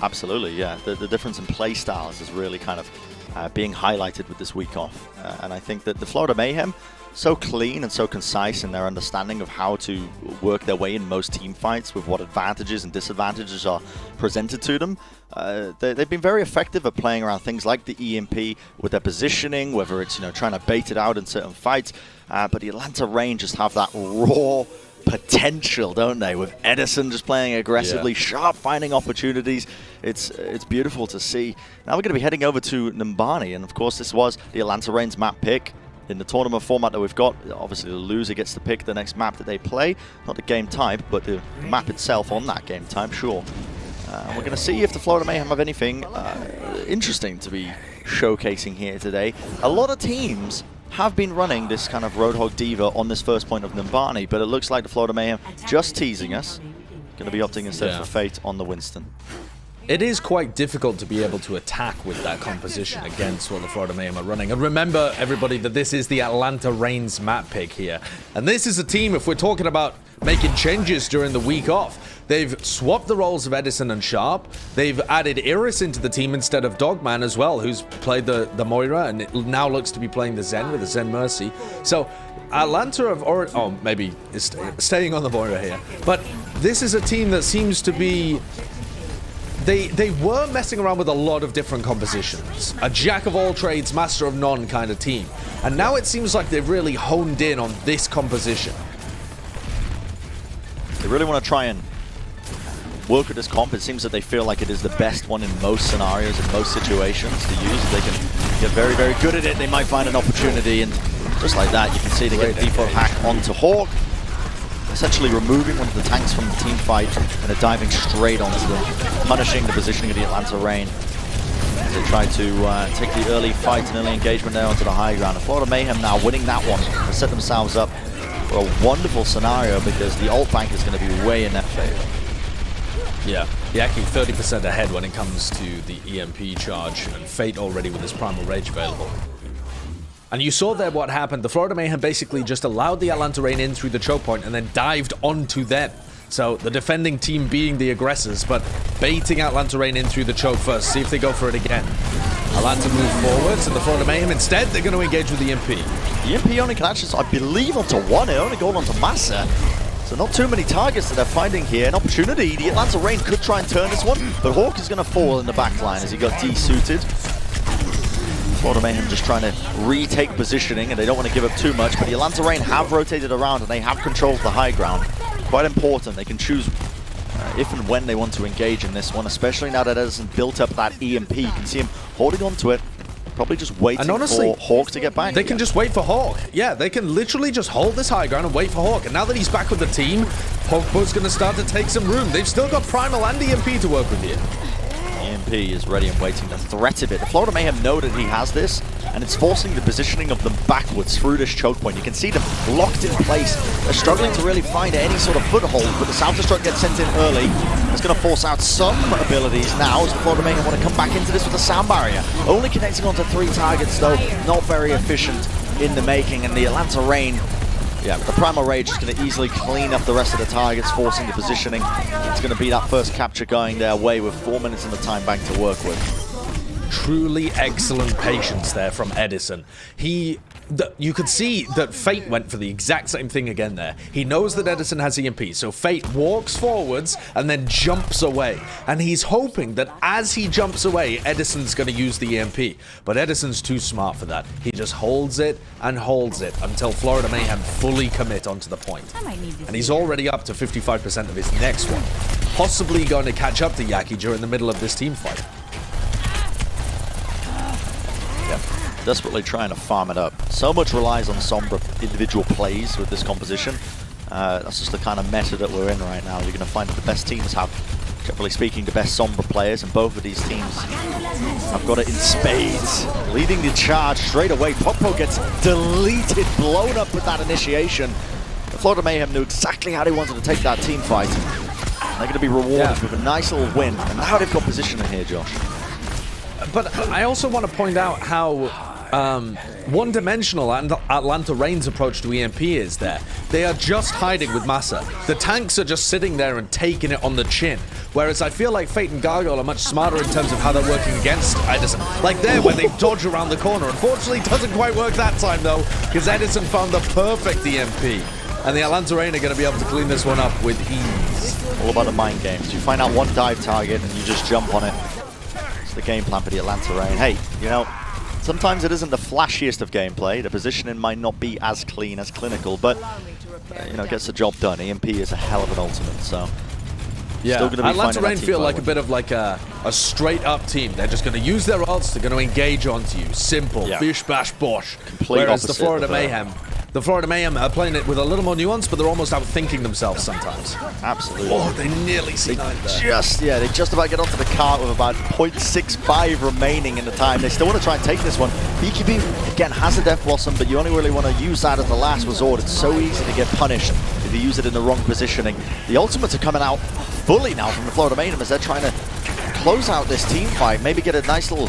Speaker 1: Absolutely, yeah. The difference in play styles is really kind of being highlighted with this week off. And I think that the Florida Mayhem, so clean and so concise in their understanding of how to work their way in most team fights with what advantages and disadvantages are presented to them. They've been very effective at playing around things like the EMP with their positioning, whether it's trying to bait it out in certain fights. But the Atlanta Reign just have that raw potential, don't they? With Edison just playing aggressively, Sharp finding opportunities. It's beautiful to see. Now we're going to be heading over to Numbani, and of course this was the Atlanta Reign's map pick. In the tournament format that we've got, obviously the loser gets to pick the next map that they play. Not the game type, but the map itself on that game type, sure. We're going to see if the Florida Mayhem have anything interesting to be showcasing here today. A lot of teams have been running this kind of Roadhog Diva on this first point of Numbani, but it looks like the Florida Mayhem just teasing us. Going to be opting instead for Fate on the Winston.
Speaker 2: It is quite difficult to be able to attack with that composition against what the Florida Mayhem are running. And remember, everybody, that this is the Atlanta Reign's map pick here. And this is a team, if we're talking about making changes during the week off, they've swapped the roles of Edison and Sharp. They've added Iris into the team instead of Dogman as well, who's played the Moira and it now looks to be playing the Zen with the Zen Mercy. So Atlanta have already... Oh, maybe it's staying on the Moira here. But this is a team that seems to be... They were messing around with a lot of different compositions. A jack of all trades, master of none kind of team. And now it seems like they've really honed in on this composition.
Speaker 1: They really want to try and work with this comp. It seems that they feel like it is the best one in most scenarios, in most situations to use. They can get very, very good at it. They might find an opportunity, and just like that, you can see they get a default hack onto Hawk, essentially removing one of the tanks from the team fight, and they're diving straight onto them, punishing the positioning of the Atlanta Reign. They try to take the early fight and early engagement there onto the high ground. The Florida Mayhem now winning that one to set themselves up for a wonderful scenario, because the ult bank is going to be way in their favor.
Speaker 2: Yeah, Yaki 30% ahead when it comes to the EMP charge, and Fate already with his Primal Rage available. And you saw there what happened. The Florida Mayhem basically just allowed the Atlanta Reign in through the choke point and then dived onto them. So the defending team being the aggressors, but baiting Atlanta Reign in through the choke first. See if they go for it again. Atlanta move forwards, and the Florida Mayhem instead, they're going to engage with the EMP.
Speaker 1: The EMP only can actually, I believe, onto one. It only goes onto Massa. So not too many targets that they're finding here. An opportunity. The Atlanta Reign could try and turn this one, but Hawk is going to fall in the back line as he got desuited. Florida Mayhem just trying to retake positioning, and they don't want to give up too much, but the Atlanta Reign have rotated around and they have controlled the high ground. Quite important. They can choose if and when they want to engage in this one, especially now that Edison built up that EMP. You can see him holding on to it, probably just waiting for Hawk to get back.
Speaker 2: They can just wait for Hawk. Yeah, they can literally just hold this high ground and wait for Hawk. And now that he's back with the team, Hawkboat's going to start to take some room. They've still got Primal and EMP to work with here.
Speaker 1: EMP is ready and waiting to threat of it. The Florida Mayhem know that he has this, and it's forcing the positioning of them backwards through this choke point. You can see them locked in place. They're struggling to really find any sort of foothold, but the Self-Destruct gets sent in early. It's going to force out some abilities now as the Florida Mayhem want to come back into this with a sound barrier. Only connecting onto 3 targets, though, not very efficient in the making, and the Atlanta Reign, yeah, the Primal Rage is going to easily clean up the rest of the targets, forcing the positioning. It's going to be that first capture going their way with 4 minutes in the time bank to work with.
Speaker 2: truly excellent patience there from Edison. You could see that Fate went for the exact same thing again there. He knows that Edison has EMP, so Fate walks forwards and then jumps away. And he's hoping that as he jumps away, Edison's going to use the EMP. But Edison's too smart for that. He just holds it and holds it until Florida Mayhem fully commit onto the point. And he's already up to 55% of his next one. Possibly going to catch up to Yaki during the middle of this team fight.
Speaker 1: Desperately trying to farm it up. So much relies on Sombra individual plays with this composition. That's just the kind of meta that we're in right now. You're going to find that the best teams have, generally speaking, the best Sombra players, and both of these teams have got it in spades. Leading the charge straight away. Pokpo gets deleted, blown up with that initiation. The Florida Mayhem knew exactly how they wanted to take that team fight. They're going to be rewarded with a nice little win. And now they've got positioning here, Josh.
Speaker 2: But I also want to point out how one-dimensional and Atlanta Reign's approach to EMP is there. They are just hiding with Massa. The tanks are just sitting there and taking it on the chin. Whereas I feel like Fate and Gargoyle are much smarter in terms of how they're working against Edison. Like there, where they dodge around the corner. Unfortunately, it doesn't quite work that time, though, because Edison found the perfect EMP. And the Atlanta Reign are going to be able to clean this one up with ease.
Speaker 1: All about the mind games. You find out one dive target and you just jump on it. It's the game plan for the Atlanta Reign. Hey, you know, sometimes it isn't the flashiest of gameplay. The positioning might not be as clean, as clinical, but you know, gets the job done. EMP is a hell of an ultimate, so
Speaker 2: yeah.
Speaker 1: Still gonna be
Speaker 2: Atlanta Reign feel like
Speaker 1: win.
Speaker 2: a bit of like a straight-up team. They're just going to use their ults. They're going to engage onto you. Simple. Yeah. Bish, bash, bosh. Whereas the Florida Mayhem are playing it with a little more nuance, but they're almost outthinking themselves sometimes.
Speaker 1: Absolutely.
Speaker 2: Oh, they nearly C9 there.
Speaker 1: They just about get onto the cart with about 0.65 remaining in the time. They still want to try and take this one. BQB, again, has a Death Blossom, but you only really want to use that as the last resort. It's so easy to get punished if you use it in the wrong positioning. The ultimates are coming out fully now from the Florida Mayhem as they're trying to close out this team fight, maybe get a nice little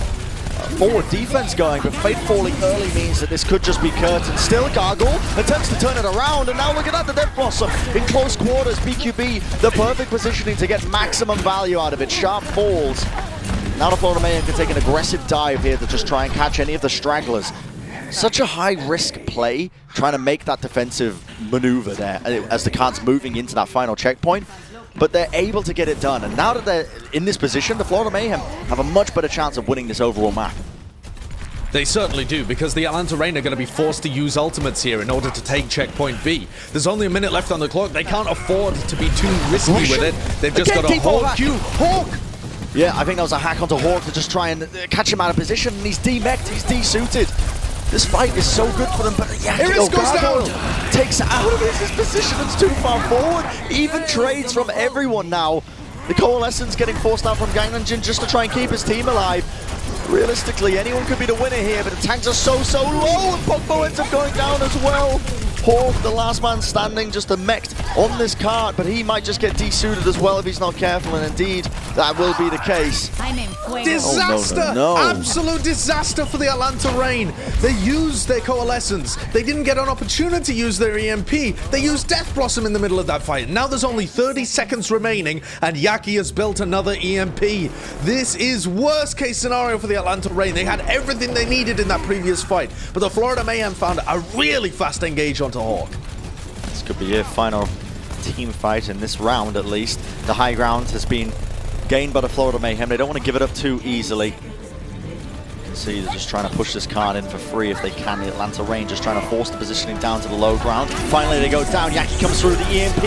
Speaker 1: forward defense going, but Fate falling early means that this could just be curtain. Still, Gargoyle attempts to turn it around, and now look at that, the Death Blossom in close quarters. BQB, the perfect positioning to get maximum value out of it. Sharp falls. Now the Florida Mayhem can take an aggressive dive here to just try and catch any of the stragglers. Such a high-risk play, trying to make that defensive maneuver there as the cart's moving into that final checkpoint. But they're able to get it done, and now that they're in this position, the Florida Mayhem have a much better chance of winning this overall map.
Speaker 2: They certainly do, because the Atlanta Reign are going to be forced to use ultimates here in order to take checkpoint B. There's only a minute left on the clock. They can't afford to be too risky with it. They've just got to hold Q. Hawk!
Speaker 1: Yeah, I think that was a hack onto Hawk to just try and catch him out of position, and he's de-mech'd, he's de-suited. This fight is so good for them, but yeah,
Speaker 2: Ilios goes down!
Speaker 1: Takes it out of his position, it's too far forward. Even trades from everyone now. The Coalescence getting forced out from Gangnam Jin just to try and keep his team alive. Realistically, anyone could be the winner here, but the tanks are so low, and Pogba ends up going down as well. Hawk, the last man standing, just a mech'd on this cart, but he might just get de-suited as well if he's not careful, and indeed, that will be the case.
Speaker 2: Disaster!
Speaker 1: Oh, no.
Speaker 2: Absolute disaster for the Atlanta Reign. They used their Coalescence. They didn't get an opportunity to use their EMP. They used Death Blossom in the middle of that fight. Now there's only 30 seconds remaining, and Yaki has built another EMP. This is worst case scenario for the Atlanta Reign. They had everything they needed in that previous fight, but the Florida Mayhem found a really fast engage onto Hawk.
Speaker 1: This could be your final team fight in this round, at least. The high ground has been gained by the Florida Mayhem. They don't want to give it up too easily. You can see they're just trying to push this card in for free if they can. The Atlanta Reign just trying to force the positioning down to the low ground. Finally, they go down. Yaki comes through the EMP.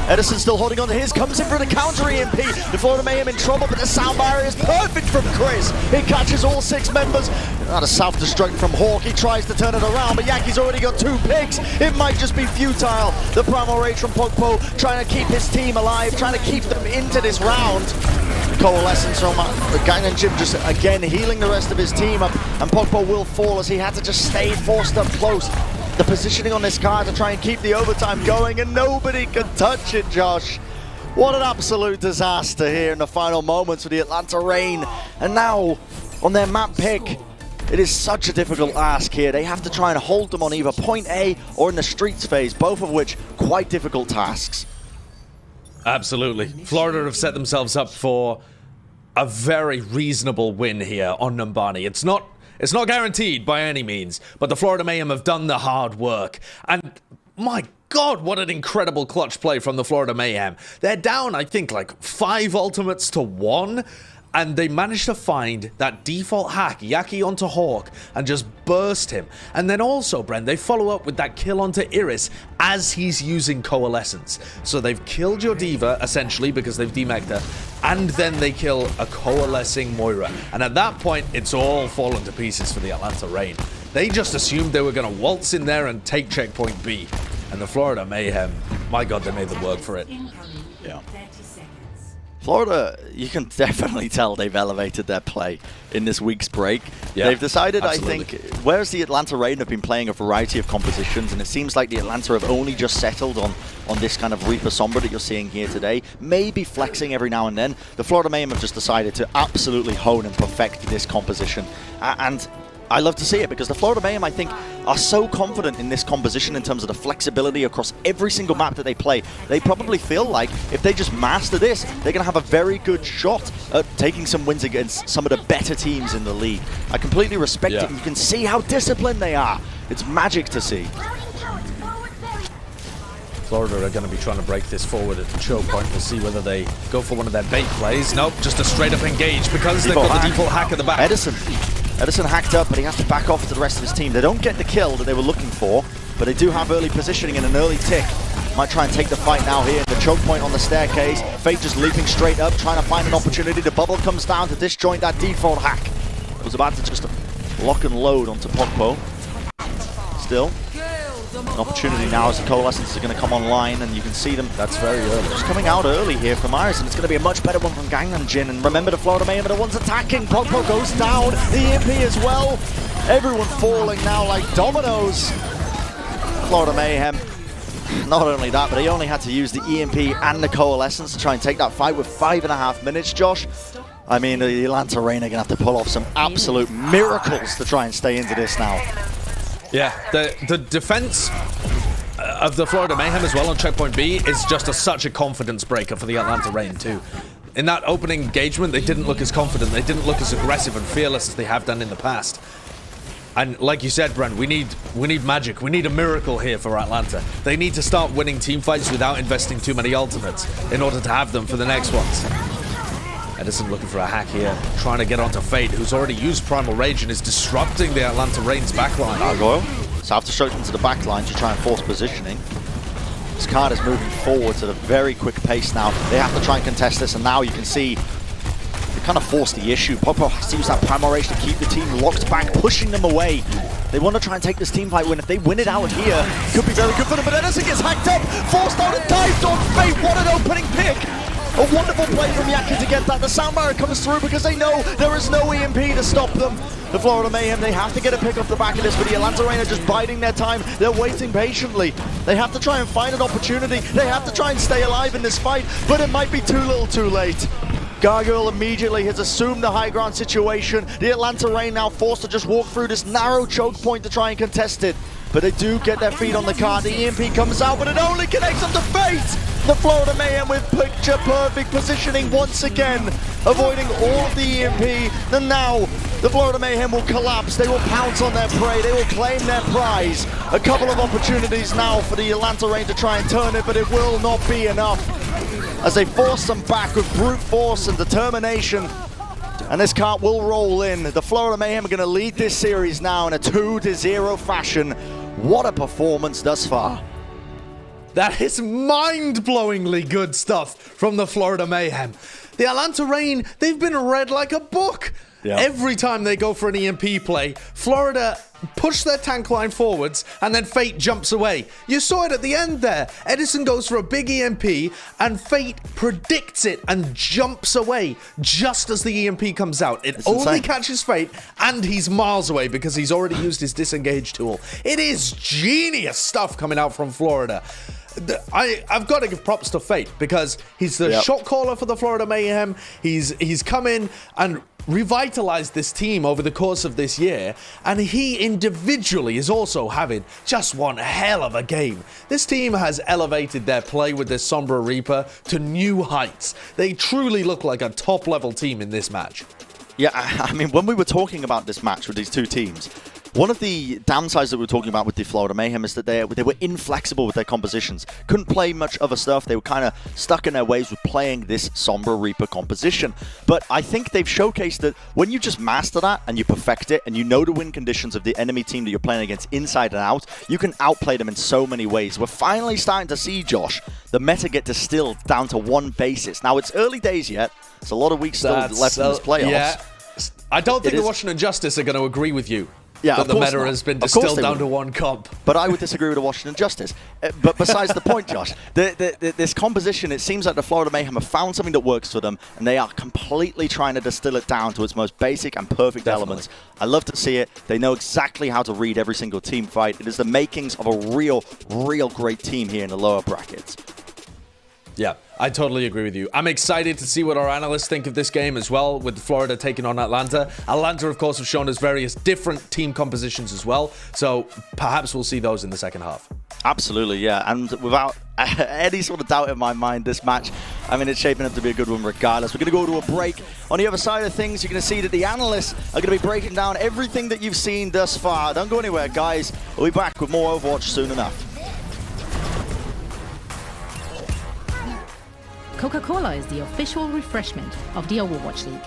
Speaker 1: Edison still holding on to his. Comes in for the counter EMP. The Florida Mayhem in trouble, but the sound barrier is perfect from Chris. It catches all 6 members. Not a self-destruct from Hawk. He tries to turn it around, but Yaki's already got 2 picks. It might just be futile. The Primal Rage from Pogpo trying to keep his team alive, trying to keep them into this round. Coalescence from the Gangnam Jim just again healing the rest of his team up, and Pogpo will fall as he had to just stay forced up close. The positioning on this card to try and keep the overtime going, and nobody can touch it, Josh. What an absolute disaster here in the final moments for the Atlanta Reign. And now, on their map pick, it is such a difficult ask here. They have to try and hold them on either point A or in the streets phase, both of which quite difficult tasks.
Speaker 2: Absolutely. Florida have set themselves up for a very reasonable win here on Numbani. It's not guaranteed by any means, but the Florida Mayhem have done the hard work. And my God, what an incredible clutch play from the Florida Mayhem. They're down, I think, like 5 ultimates to 1. And they managed to find that default hack, Yaki onto Hawk, and just burst him. And then also, Bren, they follow up with that kill onto Iris as he's using Coalescence. So they've killed your Diva, essentially, because they've demeched her. And then they kill a coalescing Moira. And at that point, it's all fallen to pieces for the Atlanta Reign. They just assumed they were going to waltz in there and take checkpoint B. And the Florida Mayhem, my God, they made them work for it.
Speaker 1: Yeah. Florida, you can definitely tell they've elevated their play in this week's break.
Speaker 2: Yeah,
Speaker 1: they've decided,
Speaker 2: absolutely.
Speaker 1: I think, whereas the Atlanta Reign have been playing a variety of compositions, and it seems like the Atlanta have only just settled on this kind of Reaper Sombra that you're seeing here today, maybe flexing every now and then. The Florida Mayhem have just decided to absolutely hone and perfect this composition. And I love to see it because the Florida Mayhem, I think, are so confident in this composition in terms of the flexibility across every single map that they play. They probably feel like if they just master this, they're going to have a very good shot at taking some wins against some of the better teams in the league. I completely respect it. You can see how disciplined they are. It's magic to see.
Speaker 2: Florida are going to be trying to break this forward at the choke point. We'll see whether they go for one of their bait plays. Nope, just a straight up engage because they've got the default hack at the back.
Speaker 1: Edison hacked up, but he has to back off to the rest of his team. They don't get the kill that they were looking for, but they do have early positioning and an early tick. Might try and take the fight now here. The choke point on the staircase. Fate just leaping straight up, trying to find an opportunity. The bubble comes down to disjoint that default hack. Was about to just lock and load onto Pogpo. Still, an opportunity now as the Coalescence are going to come online, and you can see them.
Speaker 2: That's very early.
Speaker 1: Just coming out early here from Iris, and it's going to be a much better one from Gangnam Jin. And remember, the Florida Mayhem are the ones attacking. Pogpo goes down, the EMP as well. Everyone falling now like dominoes. Florida Mayhem, not only that, but they only had to use the EMP and the Coalescence to try and take that fight with 5.5 minutes, Josh. I mean, the Atlanta Reign are going to have to pull off some absolute miracles to try and stay into this now.
Speaker 2: Yeah, the defense of the Florida Mayhem as well on checkpoint B is just such a confidence breaker for the Atlanta Reign too. In that opening engagement, they didn't look as confident, they didn't look as aggressive and fearless as they have done in the past. And like you said, Brent, we need magic. We need a miracle here for Atlanta. They need to start winning team fights without investing too many ultimates in order to have them for the next ones. Edison looking for a hack here, trying to get onto Fate, who's already used Primal Rage and is disrupting the Atlanta Reign's backline.
Speaker 1: Gargoyle, South destruction to the backline to try and force positioning. This card is moving forward at a very quick pace now. They have to try and contest this, and now you can see they kind of force the issue. Pogpo has to use that Primal Rage to keep the team locked back, pushing them away. They want to try and take this team fight win. If they win it out here, could be very good for them, but Edison gets hacked up, forced out and dived on Fate. What an opening pick! A wonderful play from Yaki to get that. The sound barrier comes through because they know there is no EMP to stop them. The Florida Mayhem, they have to get a pick off the back of this, but the Atlanta Reign are just biding their time. They're waiting patiently. They have to try and find an opportunity. They have to try and stay alive in this fight, but it might be too little too late. Gargoyle immediately has assumed the high ground situation. The Atlanta Reign now forced to just walk through this narrow choke point to try and contest it. But they do get their feet on the card. The EMP comes out, but it only connects them to Fate! The Florida Mayhem with picture-perfect positioning once again, avoiding all of the EMP. And now, the Florida Mayhem will collapse. They will pounce on their prey. They will claim their prize. A couple of opportunities now for the Atlanta Reign to try and turn it, but it will not be enough. As they force them back with brute force and determination. And this cart will roll in. The Florida Mayhem are going to lead this series now in a 2-0 fashion. What a performance thus far.
Speaker 2: That is mind-blowingly good stuff from the Florida Mayhem. The Atlanta Reign, they've been read like a book. Yeah. Every time they go for an EMP play, Florida push their tank line forwards, and then Fate jumps away. You saw it at the end there. Edison goes for a big EMP, and Fate predicts it and jumps away just as the EMP comes out. It only catches Fate, and he's miles away because he's already used his disengage tool. It is genius stuff coming out from Florida. I've got to give props to Fate because he's the shot caller for the Florida Mayhem. He's come in and revitalized this team over the course of this year, and he individually is also having just one hell of a game. This team has elevated their play with this Sombra Reaper to new heights. They truly look like a top-level team in this match.
Speaker 1: Yeah, I mean, when we were talking about this match with these two teams, one of the downsides that we were talking about with the Florida Mayhem is that they were inflexible with their compositions. Couldn't play much other stuff. They were kind of stuck in their ways with playing this Sombra Reaper composition. But I think they've showcased that when you just master that and you perfect it and you know the win conditions of the enemy team that you're playing against inside and out, you can outplay them in so many ways. We're finally starting to see, Josh, the meta get distilled down to one basis. Now, it's early days yet. There's a lot of weeks still left in this playoffs.
Speaker 2: Yeah. I don't think the Washington Justice are going to agree with you.
Speaker 1: Yeah,
Speaker 2: that the meta has been distilled down to one comp.
Speaker 1: But I would disagree with the Washington Justice. But besides the point, Josh, this composition, it seems like the Florida Mayhem have found something that works for them, and they are completely trying to distill it down to its most basic and perfect elements. I love to see it. They know exactly how to read every single team fight. It is the makings of a real great team here in the lower brackets.
Speaker 2: Yeah, I totally agree with you. I'm excited to see what our analysts think of this game as well, with Florida taking on Atlanta. Atlanta, of course, have shown us various different team compositions as well, so perhaps we'll see those in the second half.
Speaker 1: Absolutely, yeah, and without any sort of doubt in my mind, this match, I mean, it's shaping up to be a good one regardless. We're going to go to a break. On the other side of things, you're going to see that the analysts are going to be breaking down everything that you've seen thus far. Don't go anywhere, guys. We'll be back with more Overwatch soon enough.
Speaker 3: Coca-Cola is the official refreshment of the Overwatch League.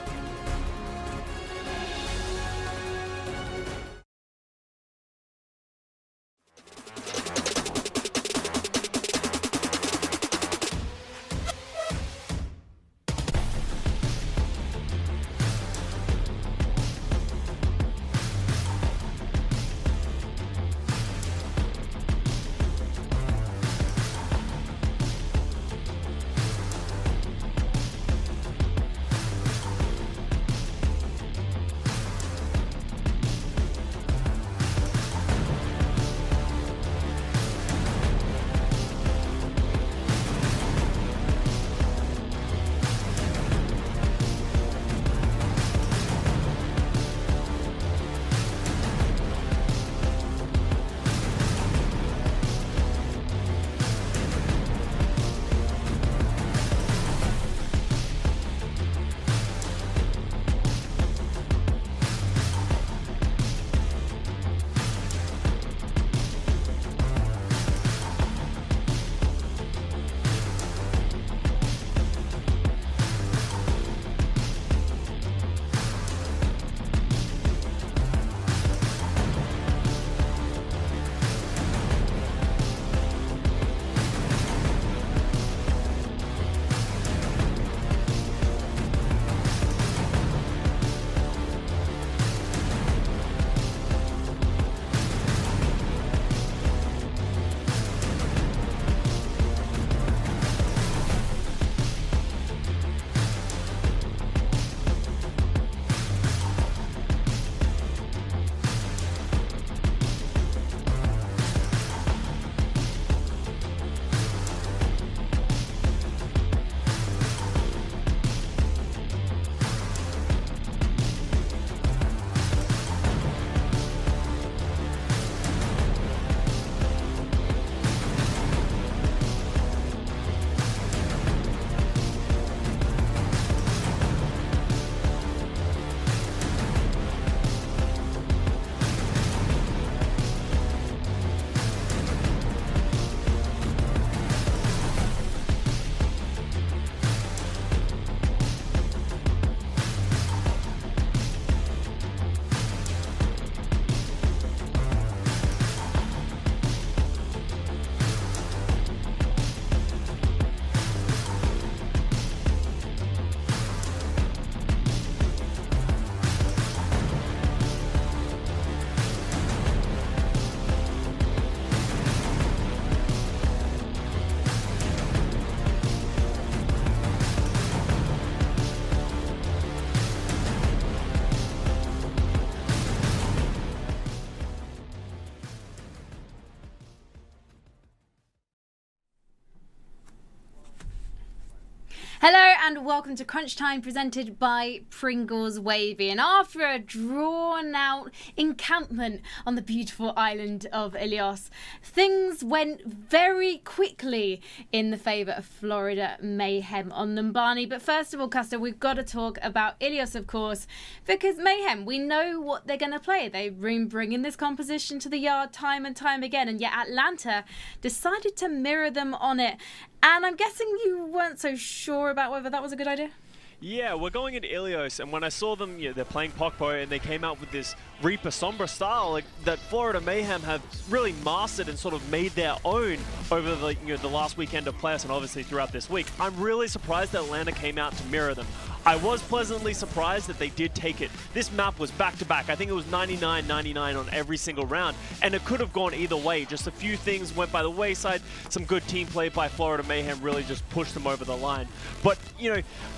Speaker 4: Hello and welcome to Crunch Time presented by Pringles Wavy. And after a drawn out encampment on the beautiful island of Ilios, things went very quickly in the favour of Florida Mayhem on Numbani. But first of all, Custer, we've got to talk about Ilios, of course, because Mayhem, we know what they're going to play. They've been bringing this composition to the yard time and time again, and yet Atlanta decided to mirror them on it. And I'm guessing you weren't so sure about whether that was a good idea?
Speaker 5: Yeah, we're going into Ilios, and when I saw them, they're playing Pokpo, and they came out with this Reaper Sombra style that Florida Mayhem have really mastered and sort of made their own over the last weekend of playoffs and obviously throughout this week. I'm really surprised that Atlanta came out to mirror them. I was pleasantly surprised that they did take it. This map was back-to-back. I think it was 99-99 on every single round, and it could have gone either way. Just a few things went by the wayside. Some good team play by Florida Mayhem really just pushed them over the line. But,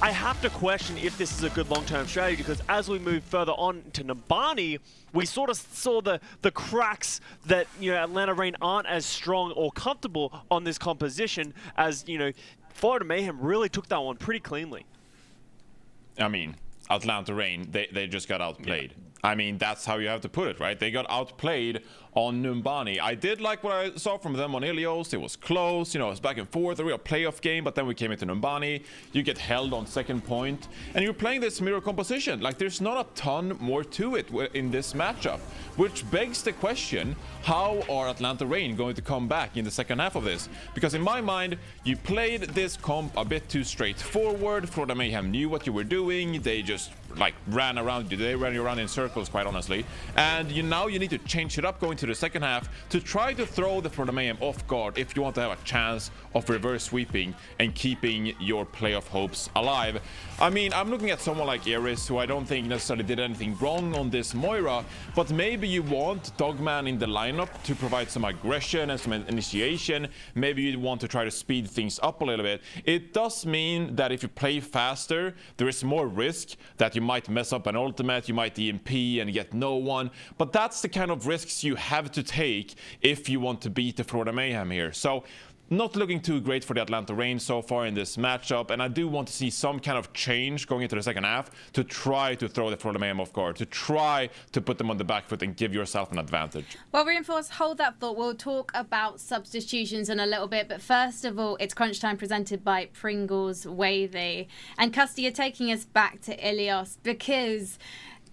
Speaker 5: I have to question if this is a good long-term strategy, because as we move further on to Numbani, we sort of saw the cracks that, Atlanta Reign aren't as strong or comfortable on this composition as, Florida Mayhem really took that one pretty cleanly.
Speaker 6: I mean, Atlanta Reign, they just got outplayed. Yeah. I mean, that's how you have to put it, right? They got outplayed on Numbani. I did like what I saw from them on Ilios. It was close, it was back and forth, a real playoff game, but then we came into Numbani. You get held on second point, and you're playing this mirror composition. Like, there's not a ton more to it in this matchup, which begs the question, how are Atlanta Reign going to come back in the second half of this? Because in my mind, you played this comp a bit too straightforward. Florida Mayhem knew what you were doing. They just ran around you. They ran you around in circles, quite honestly. And now you need to change it up going to the second half to try to throw the Florida Mayhem off guard if you want to have a chance of reverse sweeping and keeping your playoff hopes alive. I mean, I'm looking at someone like Eris, who I don't think necessarily did anything wrong on this Moira, but maybe you want Dogman in the lineup to provide some aggression and some initiation. Maybe you want to try to speed things up a little bit. It does mean that if you play faster, there is more risk that you might mess up an ultimate, you might EMP and get no one, but that's the kind of risks you have to take if you want to beat the Florida Mayhem here. So not looking too great for the Atlanta Reign so far in this matchup, and I do want to see some kind of change going into the second half to try to throw the Florida Mayhem off guard, to try to put them on the back foot and give yourself an advantage.
Speaker 4: Well, Reinforce, hold that thought. We'll talk about substitutions in a little bit, but first of all, it's Crunch Time presented by Pringles Wavy. And Custy, you're taking us back to Ilios because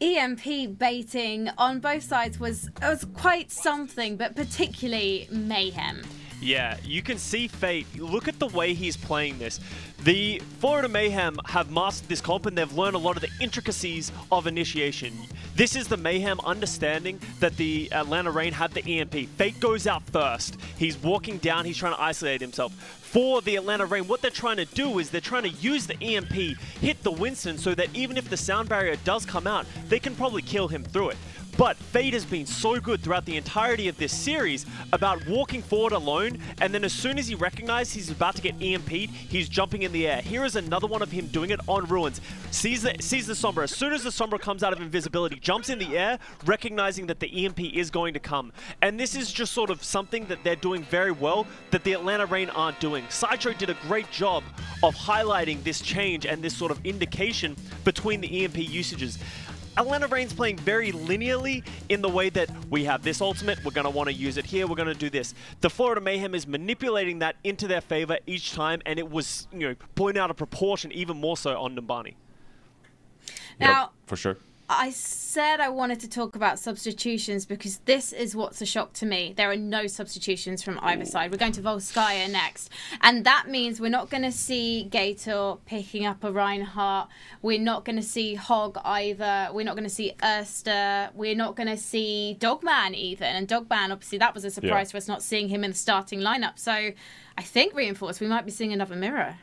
Speaker 4: EMP baiting on both sides was quite something, but particularly Mayhem.
Speaker 5: Yeah, you can see Fate. Look at the way he's playing this. The Florida Mayhem have mastered this comp, and they've learned a lot of the intricacies of initiation. This is the Mayhem understanding that the Atlanta Reign had the EMP. Fate goes out first. He's walking down. He's trying to isolate himself. For the Atlanta Reign, what they're trying to do is they're trying to use the EMP, hit the Winston, so that even if the sound barrier does come out, they can probably kill him through it. But Fate has been so good throughout the entirety of this series about walking forward alone, and then as soon as he recognizes he's about to get EMP'd, he's jumping in the air. Here is another one of him doing it on Ruins. Sees the Sombra. As soon as the Sombra comes out of invisibility, jumps in the air, recognizing that the EMP is going to come. And this is just sort of something that they're doing very well that the Atlanta Reign aren't doing. Sideshow did a great job of highlighting this change and this sort of indication between the EMP usages. Atlanta Reign's playing very linearly in the way that we have this ultimate, we're going to want to use it here, we're going to do this. The Florida Mayhem is manipulating that into their favor each time, and it was, blown out of proportion even more so on Numbani.
Speaker 4: Now,
Speaker 6: yep, for sure.
Speaker 4: I said I wanted to talk about substitutions because this is what's a shock to me. There are no substitutions from either side. We're going to Volskaya next. And that means we're not going to see Gator picking up a Reinhardt. We're not going to see Hog either. We're not going to see Erster. We're not going to see Dogman even. And Dogman, obviously, that was a surprise for us not seeing him in the starting lineup. So I think, Reinforced, we might be seeing another mirror.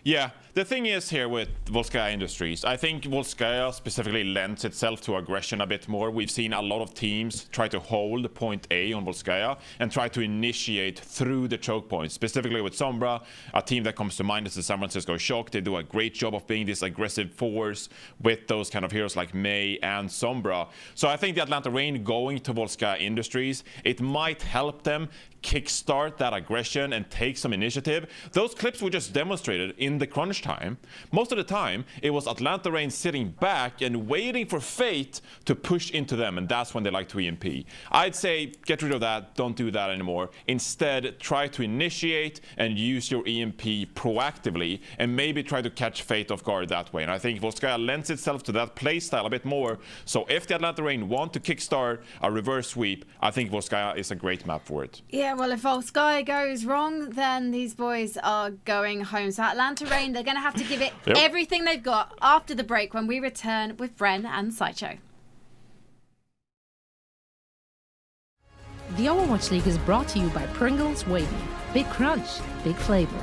Speaker 6: Yeah, the thing is here with Volskaya Industries, I think Volskaya specifically lends itself to aggression a bit more. We've seen a lot of teams try to hold point A on Volskaya and try to initiate through the choke points, specifically with Sombra. A team that comes to mind is the San Francisco Shock. They do a great job of being this aggressive force with those kind of heroes like May and Sombra. So I think the Atlanta Reign going to Volskaya Industries, it might help them kickstart that aggression and take some initiative. Those clips we just demonstrated in in the crunch time, most of the time it was Atlanta Reign sitting back and waiting for Fate to push into them, and that's when they like to EMP. I'd say get rid of that, don't do that anymore. Instead, try to initiate and use your EMP proactively, and maybe try to catch Fate off guard that way. And I think Volskaya lends itself to that playstyle a bit more. So if the Atlanta Reign want to kickstart a reverse sweep, I think Volskaya is a great map for it.
Speaker 4: Yeah, well, if Volskaya goes wrong, then these boys are going home. So Atlanta Reign, they're going to have to give it everything they've got after the break when we return with Bren and Saicho.
Speaker 3: The Overwatch League is brought to you by Pringles Wavy. Big crunch, big flavor.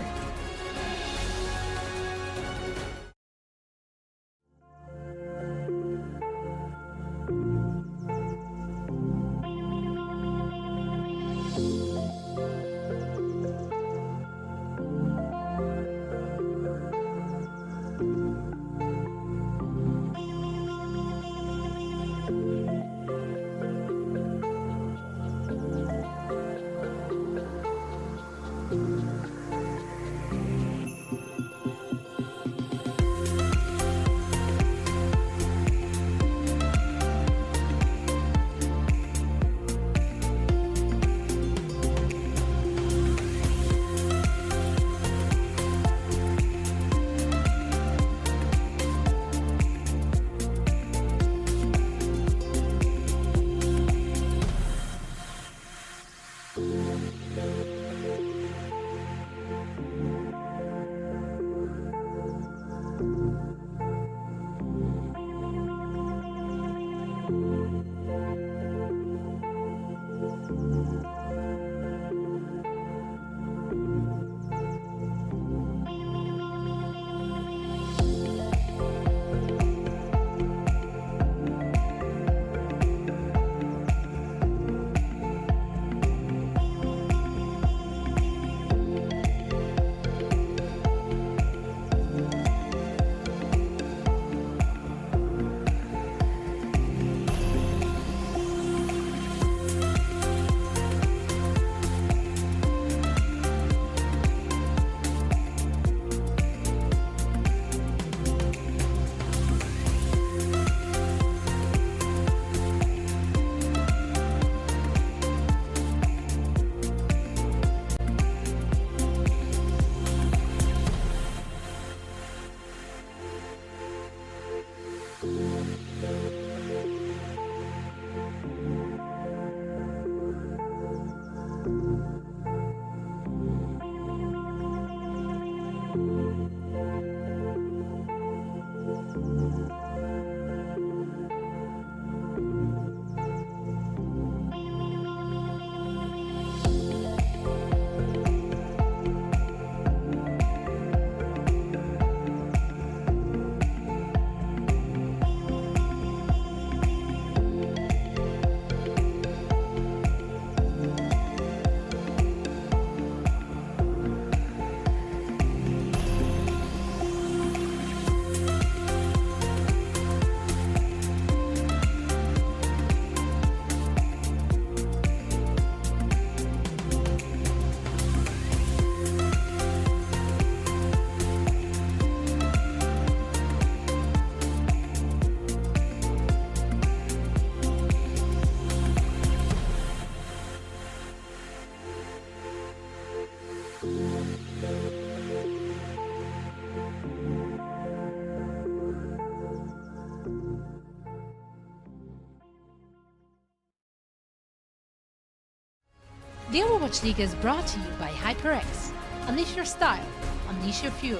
Speaker 3: The Overwatch League is brought to you by HyperX. Unleash your style, unleash your fury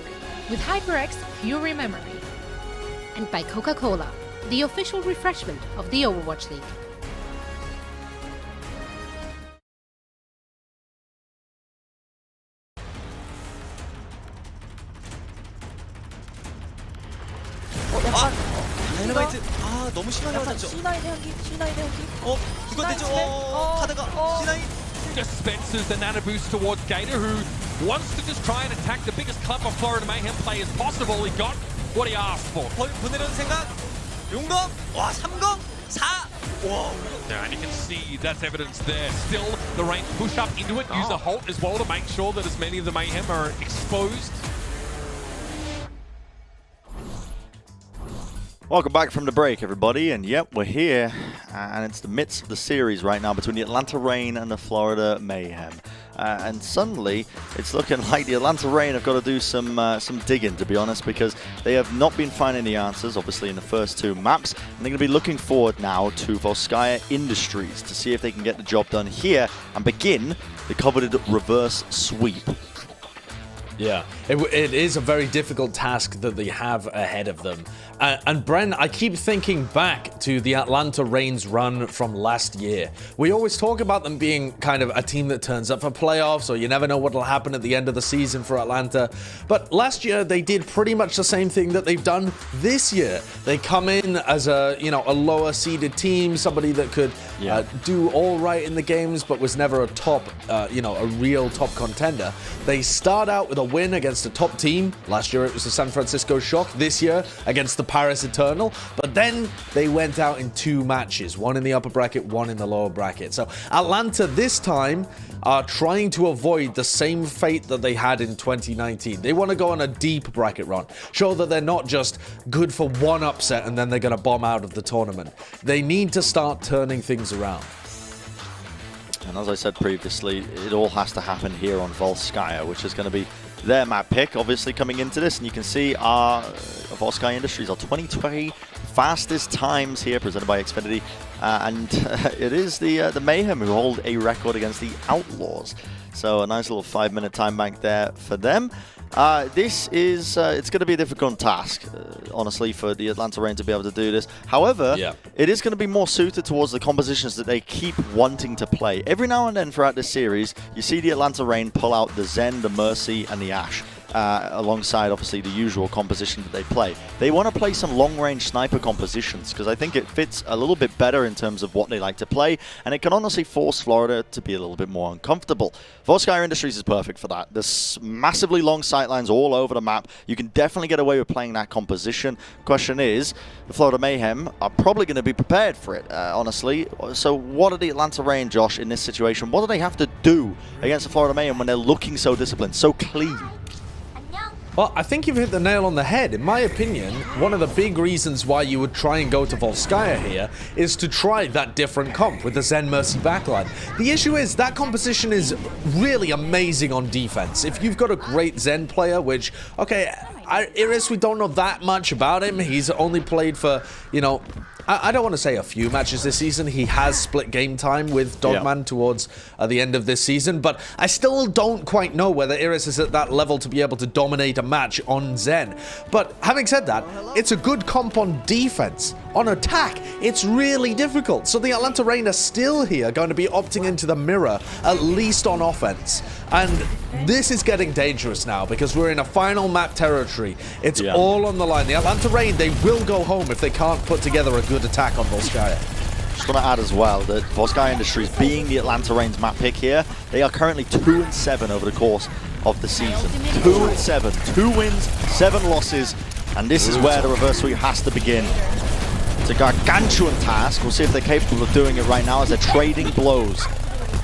Speaker 3: with HyperX Fury Memory. And by Coca-Cola, the official refreshment of the Overwatch League.
Speaker 7: 다이너마이트 너무 심하게 맞았죠.
Speaker 8: C9 대형기, C9 대형기.
Speaker 7: 그것 되죠. 카드가 C9
Speaker 9: dispenses the nano boost towards Gator, who wants to just try and attack the biggest clump of Florida Mayhem players possible. He got what he asked for.
Speaker 7: 보내려는 생각. 용검. 와, 3검. 4. 와.
Speaker 9: And you can see that's evidence there. Still, the Reign push up into it, use the halt as well to make sure that as many of the Mayhem are exposed.
Speaker 1: Welcome back from the break, everybody, and yep, we're here, and it's the midst of the series right now between the Atlanta Reign and the Florida Mayhem. And suddenly, it's looking like the Atlanta Reign have got to do some digging, to be honest, because they have not been finding the answers, obviously, in the first 2 maps, and they're going to be looking forward now to Volskaya Industries to see if they can get the job done here and begin the coveted reverse sweep.
Speaker 2: Yeah, it is a very difficult task that they have ahead of them. And Bren, I keep thinking back to the Atlanta Reign's run from last year. We always talk about them being kind of a team that turns up for playoffs, or you never know what will happen at the end of the season for Atlanta. But last year, they did pretty much the same thing that they've done this year. They come in as a lower seeded team, somebody that could do all right in the games, but was never a top, a real top contender. They start out with a win against a top team. Last year, it was the San Francisco Shock. This year, against the Paris Eternal. But then they went out in 2 matches, one in the upper bracket, one in the lower bracket. So Atlanta this time are trying to avoid the same fate that they had in 2019. They want to go on a deep bracket run, show that they're not just good for one upset and then they're going to bomb out of the tournament. They need to start turning things around.
Speaker 1: And as I said previously, it all has to happen here on Volskaya, which is going to be their map pick, obviously, coming into this. And you can see our Volskaya Industries, our 2020 fastest times here, presented by Xfinity. And it is the Mayhem who hold a record against the Outlaws. So a nice little 5-minute time bank there for them. This is, it's going to be a difficult task, honestly, for the Atlanta Reign to be able to do this. However, it is going to be more suited towards the compositions that they keep wanting to play. Every now and then throughout this series, you see the Atlanta Reign pull out the Zen, the Mercy, and the Ashe. Alongside, obviously, the usual composition that they play. They want to play some long-range sniper compositions because I think it fits a little bit better in terms of what they like to play, and it can honestly force Florida to be a little bit more uncomfortable. Volskaya Industries is perfect for that. There's massively long sightlines all over the map. You can definitely get away with playing that composition. Question is, the Florida Mayhem are probably going to be prepared for it, honestly. So what are the Atlanta Reign, Josh, in this situation? What do they have to do against the Florida Mayhem when they're looking so disciplined, so clean?
Speaker 2: Well, I think you've hit the nail on the head. In my opinion, one of the big reasons why you would try and go to Volskaya here is to try that different comp with the Zen Mercy backline. The issue is that composition is really amazing on defense. If you've got a great Zen player, which, okay, Iris, we don't know that much about him. He's only played for, I don't want to say a few matches this season. He has split game time with Dogman towards the end of this season, but I still don't quite know whether Iris is at that level to be able to dominate a match on Zen. But having said that, it's a good comp on defense. On attack, it's really difficult. So the Atlanta Reign are still here going to be opting into the mirror, at least on offense. And this is getting dangerous now because we're in a final map territory. It's all on the line. The Atlanta Reign, they will go home if they can't put together a good attack on Volskaya.
Speaker 1: Just want to add as well that Volskaya Industries, being the Atlanta Reign's map pick here, they are currently 2-7 over the course of the season. 2-7, 2 wins, 7 losses, and this is where the reverse sweep has to begin. It's a gargantuan task. We'll see if they're capable of doing it right now as they're trading blows.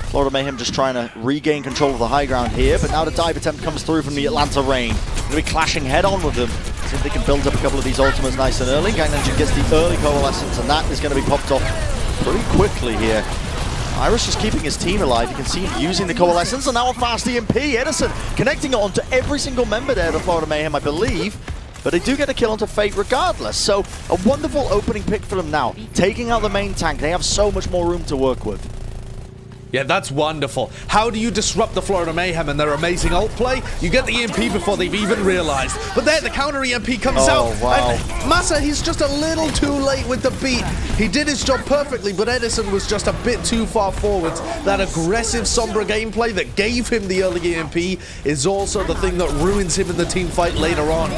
Speaker 1: Florida Mayhem just trying to regain control of the high ground here, but now the dive attempt comes through from the Atlanta Reign. Going to be clashing head-on with them. See if they can build up a couple of these ultimates nice and early. Gangnam gets the early coalescence, and that is going to be popped off pretty quickly here. Iris just keeping his team alive. You can see him using the coalescence, and now a fast EMP. Edison connecting it onto every single member there, the Florida Mayhem, I believe. But they do get a kill onto Fate regardless. So a wonderful opening pick for them now. Taking out the main tank, they have so much more room to work with.
Speaker 2: Yeah, that's wonderful. How do you disrupt the Florida Mayhem and their amazing ult play? You get the EMP before they've even realized. But there, the counter EMP comes out.
Speaker 1: Wow.
Speaker 2: And Massa, he's just a little too late with the beat. He did his job perfectly, but Edison was just a bit too far forward. That aggressive Sombra gameplay that gave him the early EMP is also the thing that ruins him in the team fight later on.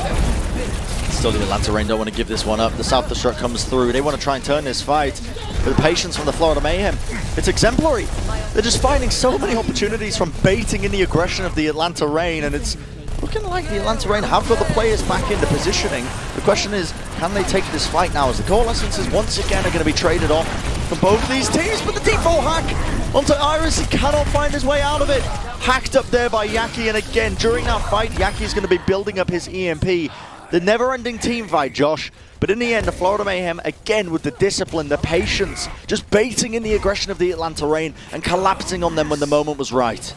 Speaker 1: Still, the Atlanta Reign don't want to give this one up. The South Destruct comes through. They want to try and turn this fight. But the patience from the Florida Mayhem, it's exemplary. They're just finding so many opportunities from baiting in the aggression of the Atlanta Reign, and it's looking like the Atlanta Reign have got the players back into positioning. The question is, can they take this fight now as the coalescences once again are going to be traded off from both of these teams? But the default hack onto Iris, he cannot find his way out of it. Hacked up there by Yaki, and again, during that fight, Yaki's going to be building up his EMP. The never-ending team fight, Josh, But in the end, the Florida Mayhem, again with the discipline, the patience, just baiting in the aggression of the Atlanta Reign and collapsing on them when the moment was right.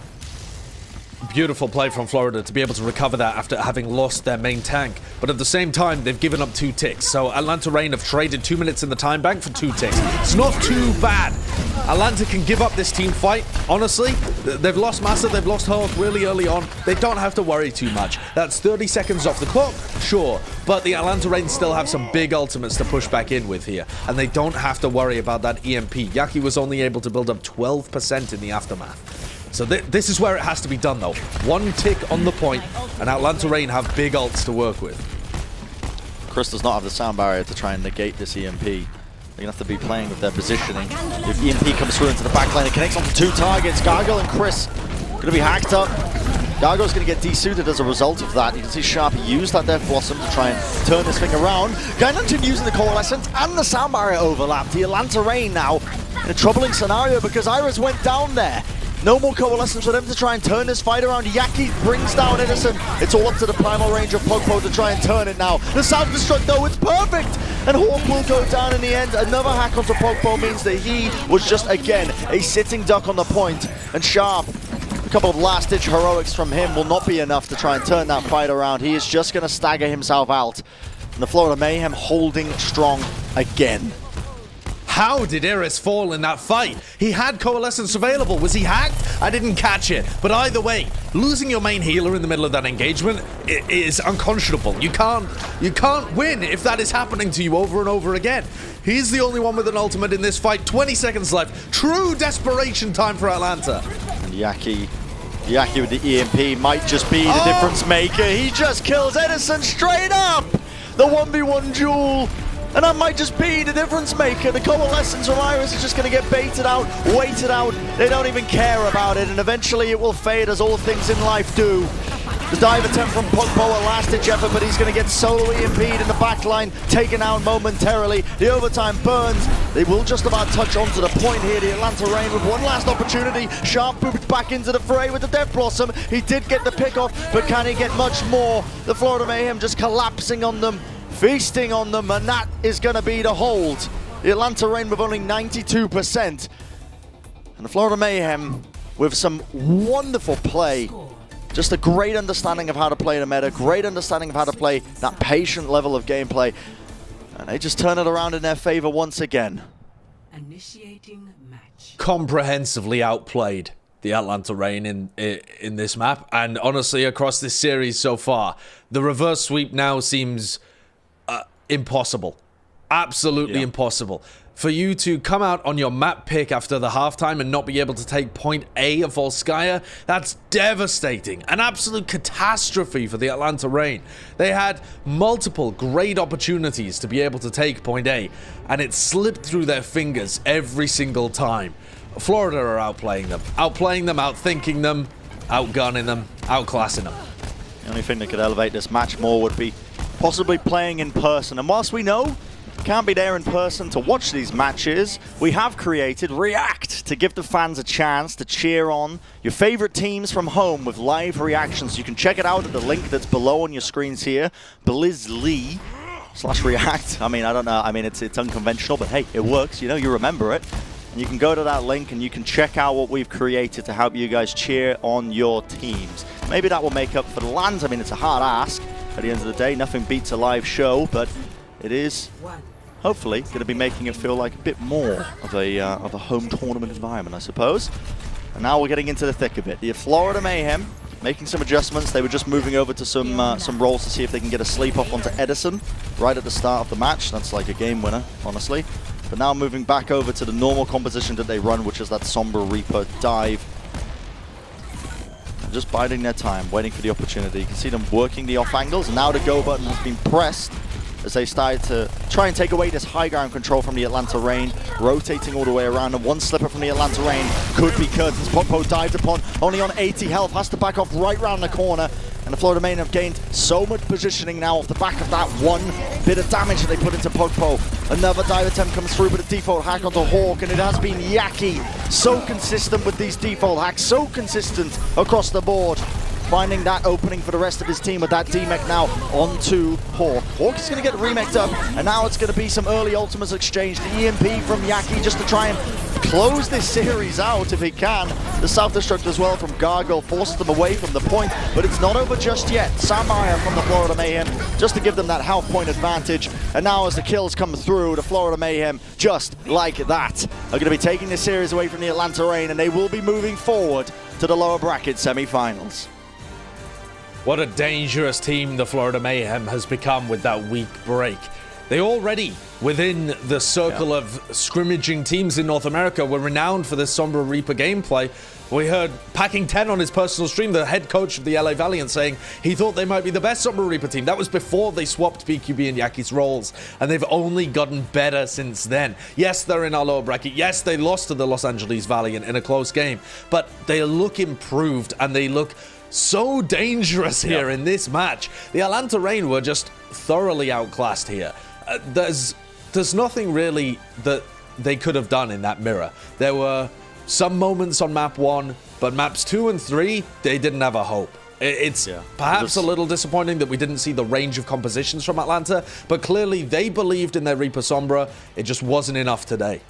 Speaker 2: Beautiful play from Florida to be able to recover that after having lost their main tank. But at the same time, they've given up 2 ticks. So Atlanta Reign have traded 2 minutes in the time bank for 2 ticks. It's not too bad. Atlanta can give up this team fight. Honestly, they've lost Massa, they've lost Hulk really early on. They don't have to worry too much. That's 30 seconds off the clock, sure. But the Atlanta Reign still have some big ultimates to push back in with here. And they don't have to worry about that EMP. Yaki was only able to build up 12% in the aftermath. So this is where it has to be done, though. 1 tick on the point, and Atlanta Reign have big ults to work with.
Speaker 1: Chris does not have the sound barrier to try and negate this EMP. They're going to have to be playing with their positioning. If EMP comes through into the backline, it connects onto 2 targets. Gargoyle and Chris going to be hacked up. Gargoyle's going to get desuited as a result of that. You can see Sharp use that Death Blossom to try and turn this thing around. Gainlantern using the Coalescence and the sound barrier overlap. The Atlanta Reign now in a troubling scenario because Iris went down there. No more Coalescence for them to try and turn this fight around. Yaki brings down Edison. It's all up to the primal range of Pogpo to try and turn it now. The self-destruct though, it's perfect! And Hawk will go down in the end. Another hack onto Pogpo means that he was just, again, a sitting duck on the point. And Sharp, a couple of last-ditch heroics from him will not be enough to try and turn that fight around. He is just going to stagger himself out. And the Florida Mayhem holding strong again.
Speaker 2: How did Iris fall in that fight? He had Coalescence available. Was he hacked? I didn't catch it. But either way, losing your main healer in the middle of that engagement is unconscionable. You can't win if that is happening to you over and over again. He's the only one with an ultimate in this fight. 20 seconds left. True desperation time for Atlanta.
Speaker 1: And Yaki with the EMP might just be the difference maker. He just kills Edison straight up. The 1v1 duel. And that might just be the difference maker. The Coalescence from Iris is just going to get baited out, waited out. They don't even care about it, and eventually it will fade as all things in life do. The dive attempt from Pogpo, a last-ditch effort, but he's going to get solo EMP'd in the backline, taken out momentarily. The overtime burns. They will just about touch onto the point here. The Atlanta Reign with one last opportunity. Sharp moved back into the fray with the Death Blossom. He did get the pick off, but can he get much more? The Florida Mayhem just collapsing on them, feasting on them, and that is going to be the hold. The Atlanta Reign with only 92%. And the Florida Mayhem with some wonderful play. Just a great understanding of how to play the meta, great understanding of how to play that patient level of gameplay. And they just turn it around in their favor once again.
Speaker 8: Initiating match.
Speaker 2: Comprehensively outplayed the Atlanta Reign in this map. And honestly, across this series so far, the reverse sweep now seems impossible. Absolutely impossible. For you to come out on your map pick after the halftime and not be able to take point A of Volskaya, that's devastating. An absolute catastrophe for the Atlanta Reign. They had multiple great opportunities to be able to take point A, and it slipped through their fingers every single time. Florida are outplaying them, outthinking them, outgunning them, outclassing them.
Speaker 1: The only thing that could elevate this match more would be possibly playing in person. And whilst we know can't be there in person to watch these matches, we have created React to give the fans a chance to cheer on your favorite teams from home with live reactions. You can check it out at the link that's below on your screens here, blizly/react. I mean, I don't know. I mean, it's unconventional, but hey, it works. You know, you remember it. And you can go to that link and you can check out what we've created to help you guys cheer on your teams. Maybe that will make up for the lands. I mean, it's a hard ask. At the end of the day, nothing beats a live show, but it is hopefully going to be making it feel like a bit more of a home tournament environment, I suppose. And now we're getting into the thick of it. The Florida Mayhem making some adjustments. They were just moving over to some roles to see if they can get a sleep off onto Edison right at the start of the match. That's like a game winner, honestly. But now moving back over to the normal composition that they run, which is that Sombra Reaper dive. And just biding their time, waiting for the opportunity. You can see them working the off angles, and now the go button has been pressed as they started to try and take away this high ground control from the Atlanta Reign, rotating all the way around, and one slipper from the Atlanta Reign could be cut. As Pogpo dived upon, only on 80 health, has to back off right round the corner, and the Florida Mayhem have gained so much positioning now off the back of that one bit of damage that they put into Pogpo. Another dive attempt comes through with a default hack onto Hawk, and it has been Yaki. So consistent with these default hacks, so consistent across the board. finding that opening for the rest of his team with that D-Mech now onto Hawk. Hawk is going to get remeked up, and now it's going to be some early ultimates exchange. The EMP from Yaki just to try and close this series out if he can. The self-destruct as well from Gargoyle forces them away from the point, but it's not over just yet. Samaya from the Florida Mayhem just to give them that health point advantage, and now as the kills come through, the Florida Mayhem, just like that, are going to be taking this series away from the Atlanta Reign, and they will be moving forward to the lower bracket semi-finals.
Speaker 2: What a dangerous team the Florida Mayhem has become with that weak break. They already, within the circle of scrimmaging teams in North America, were renowned for this Sombra Reaper gameplay. We heard Packing 10 on his personal stream, the head coach of the LA Valiant, saying he thought they might be the best Sombra Reaper team. That was before they swapped BQB and Yaki's roles, and they've only gotten better since then. Yes, they're in our lower bracket. Yes, they lost to the Los Angeles Valiant in a close game, but they look improved, and they look so dangerous here in this match. The Atlanta Reign were just thoroughly outclassed here. There's nothing really that they could have done in that mirror. There were some moments on map 1, but maps 2 and 3, they didn't have a hope. It's perhaps a little disappointing that we didn't see the range of compositions from Atlanta, but clearly they believed in their Reaper Sombra. It just wasn't enough today.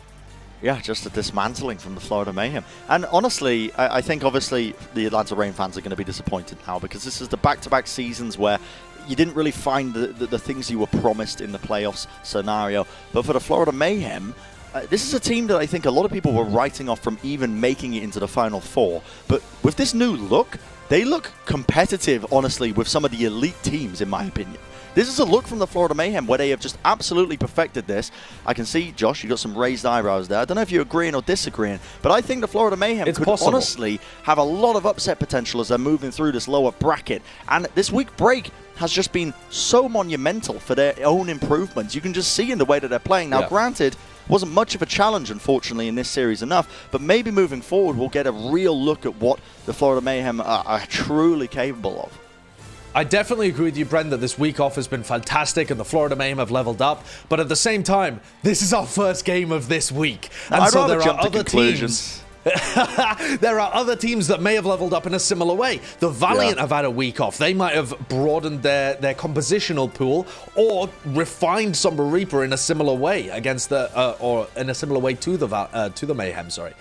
Speaker 1: Yeah, just a dismantling from the Florida Mayhem. And honestly, I think obviously the Atlanta Reign fans are going to be disappointed now, because this is the back-to-back seasons where you didn't really find the things you were promised in the playoffs scenario. But for the Florida Mayhem, this is a team that I think a lot of people were writing off from even making it into the Final Four. But with this new look, they look competitive, honestly, with some of the elite teams, in my opinion. This is a look from the Florida Mayhem where they have just absolutely perfected this. I can see, Josh, you got some raised eyebrows there. I don't know if you're agreeing or disagreeing, but I think the Florida Mayhem could honestly have a lot of upset potential as they're moving through this lower bracket. And this week break has just been so monumental for their own improvements. You can just see in the way that they're playing. Now, granted, wasn't much of a challenge, unfortunately, in this series enough, but maybe moving forward, we'll get a real look at what the Florida Mayhem are truly capable of.
Speaker 2: I definitely agree with you, Brent, that this week off has been fantastic and the Florida Mayhem have leveled up. But at the same time, this is our first game of this week. And
Speaker 1: I'd
Speaker 2: so
Speaker 1: rather
Speaker 2: there are
Speaker 1: jump to
Speaker 2: other
Speaker 1: conclusions.
Speaker 2: teams. There are other teams that may have leveled up in a similar way. The Valiant have had a week off. They might have broadened their compositional pool or refined Sombra Reaper in a similar way against the or in a similar way to the Mayhem. Sorry.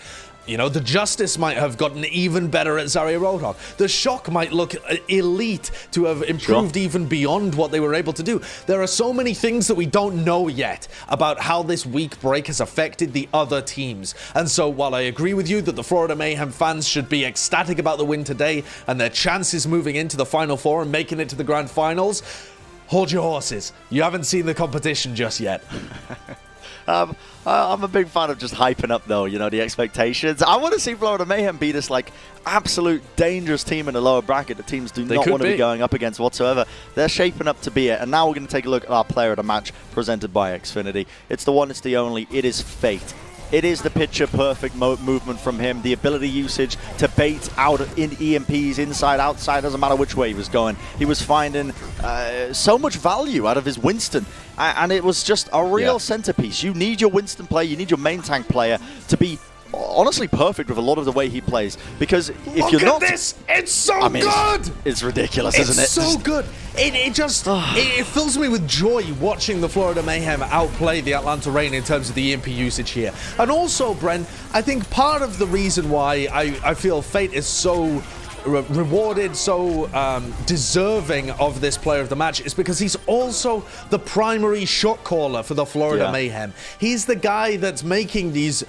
Speaker 2: You know, the Justice might have gotten even better at Zarya Roadhog. The Shock might look elite to have improved even beyond what they were able to do. There are so many things that we don't know yet about how this week break has affected the other teams. And so while I agree with you that the Florida Mayhem fans should be ecstatic about the win today and their chances moving into the Final Four and making it to the Grand Finals, hold your horses. You haven't seen the competition just yet.
Speaker 1: I'm a big fan of just hyping up, though, you know, the expectations. I want to see Florida Mayhem be this, like, absolute dangerous team in the lower bracket that teams do not want to be going up against whatsoever. They're shaping up to be it. And now we're going to take a look at our player of the match presented by Xfinity. It's the one, it's the only, it is Fate. It is the picture-perfect movement from him, the ability usage to bait out in EMPs, inside, outside, doesn't matter which way he was going. He was finding so much value out of his Winston, and it was just a real centerpiece. You need your Winston player, you need your main tank player to be honestly perfect with a lot of the way he plays, because if you're not...
Speaker 2: Look at this! It's so good!
Speaker 1: It's ridiculous, isn't it?
Speaker 2: It's so good. It just it fills me with joy watching the Florida Mayhem outplay the Atlanta Reign in terms of the EMP usage here. And also, Brent, I think part of the reason why I feel Fate is so rewarded, so deserving of this player of the match is because he's also the primary shot caller for the Florida Mayhem. He's the guy that's making these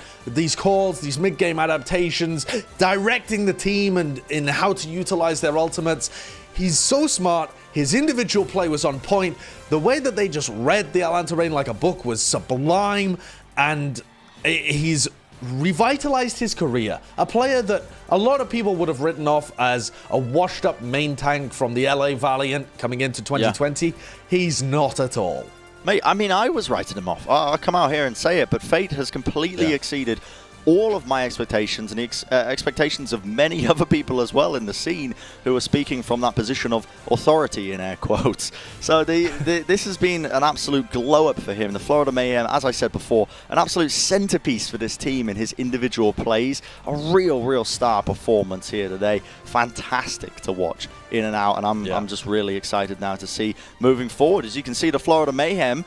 Speaker 2: calls, these mid-game adaptations, directing the team and in how to utilize their ultimates. He's so smart. His individual play was on point. The way that they just read the Atlanta Reign like a book was sublime, and he's revitalized his career. A player that a lot of people would have written off as a washed-up main tank from the LA Valiant coming into 2020. He's not at all.
Speaker 1: Mate, I mean, I was writing him off. I'll come out here and say it, but Fate has completely exceeded all of my expectations and the expectations of many other people as well in the scene who are speaking from that position of authority in air quotes. So this has been an absolute glow up for him. The Florida Mayhem, as I said before, an absolute centerpiece for this team in his individual plays. A real star performance here today. Fantastic to watch in and out, and I'm just really excited now to see moving forward. As you can see, the Florida Mayhem,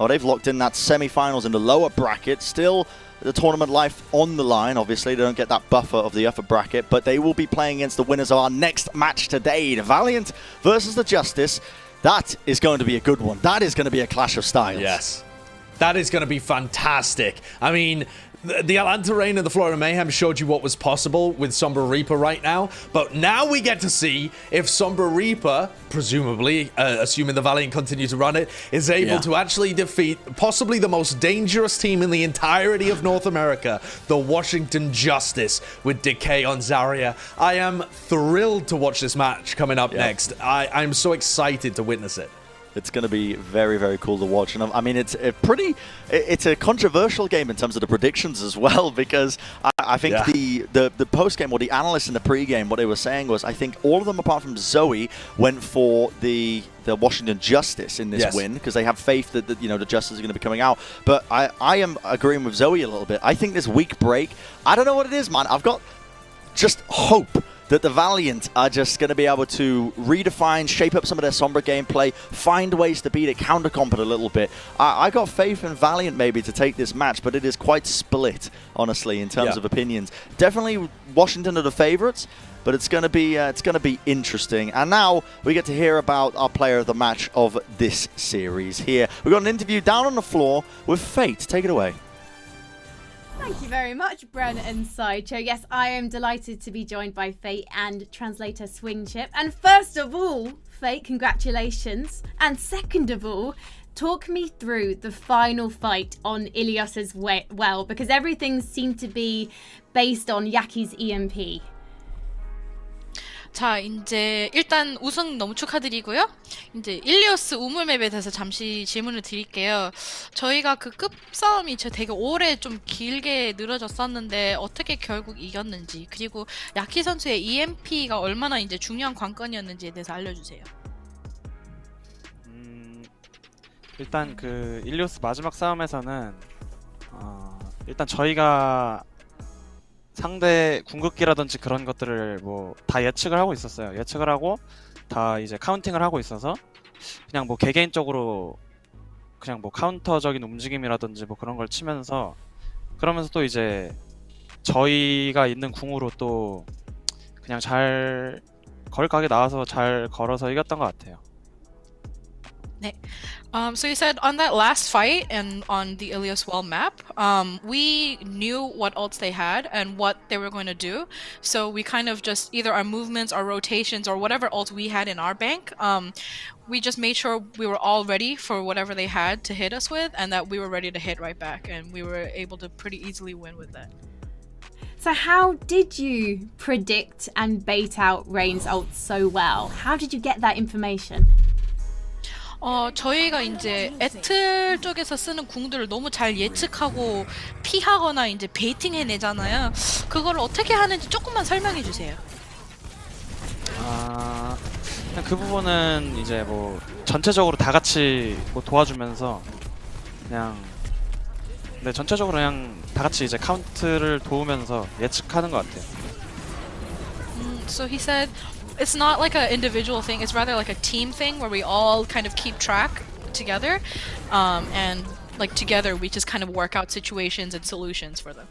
Speaker 1: they've locked in that semi-finals in the lower bracket. Still the tournament life on the line. Obviously, they don't get that buffer of the upper bracket, but they will be playing against the winners of our next match today. The Valiant versus the Justice. That is going to be a good one. That is going to be a clash of styles.
Speaker 2: Yes. That is going to be fantastic. I mean, the Atlanta Reign and the Florida Mayhem showed you what was possible with Sombra Reaper right now, but now we get to see if Sombra Reaper, presumably, assuming the Valiant continue to run it, is able to actually defeat possibly the most dangerous team in the entirety of North America, the Washington Justice, with Decay on Zarya. I am thrilled to watch this match coming up next. I'm so excited to witness it.
Speaker 1: It's going to be very cool to watch, and I mean it's a controversial game in terms of the predictions as well, because I think the post game or the analysts in the pre-game, what they were saying was, I think all of them apart from Zoe went for the Washington Justice in this win, because they have faith that the Justice are going to be coming out. But I am agreeing with Zoe a little bit. I think this week break, I don't know what it is, man. I've got just hope that the Valiant are just going to be able to redefine, shape up some of their Sombra gameplay, find ways to beat it, counter-comp it a little bit. I got faith in Valiant maybe to take this match, but it is quite split, honestly, in terms of opinions. Definitely Washington are the favorites, but it's going to be interesting. And now we get to hear about our player of the match of this series here. We've got an interview down on the floor with Fate. Take it away.
Speaker 4: Thank you very much, Bren and Sideshow. Yes, I am delighted to be joined by Fate and translator Swingchip. And first of all, Fate, congratulations. And second of all, talk me through the final fight on Ilios's well, because everything seemed to be based on Yaki's EMP.
Speaker 10: 자, 이제 일단 우승 너무 축하드리고요. 이제 일리오스 우물맵에 대해서 잠시 질문을 드릴게요. 저희가 그 급싸움이 되게 오래 좀 길게 늘어졌었는데 어떻게 결국 이겼는지, 그리고 야키 선수의 EMP가 얼마나 이제 중요한 관건이었는지에 대해서 알려주세요.
Speaker 11: 일단 그 일리오스 마지막 싸움에서는 일단 저희가 상대 궁극기라든지 그런 것들을 뭐 다 예측을 하고 있었어요. 예측을 하고 다 이제 카운팅을 하고 있어서 그냥 뭐 개개인적으로 그냥 뭐 카운터적인 움직임이라든지 뭐 그런 걸 치면서, 그러면서 또 이제 저희가 있는 궁으로 또 그냥 잘 걸각에 나와서 잘 걸어서 이겼던 것 같아요.
Speaker 10: 네. So you said on that last fight and on the Ilios Well map, we knew what ults they had and what they were going to do. So we kind of just, either our movements, our rotations, or whatever ults we had in our bank, we just made sure we were all ready for whatever they had to hit us with, and that we were ready to hit right back, and we were able to pretty easily win with that.
Speaker 4: So how did you predict and bait out Rain's ult so well? How did you get that information?
Speaker 10: 저희가 이제 애틀 쪽에서 쓰는 궁들을 너무 잘 예측하고 피하거나 이제 베이팅 해내잖아요. 그거를 어떻게 하는지 조금만 설명해 주세요.
Speaker 11: 그냥 그 부분은 이제 뭐 전체적으로 다 같이 뭐 도와주면서 그냥, 네, 전체적으로 그냥 다 같이 이제 카운트를 도우면서 예측하는 것 같아요.
Speaker 10: So he said it's not like an individual thing, it's rather like a team thing where we all kind of keep track together, and like together we just kind of work out situations and solutions for them.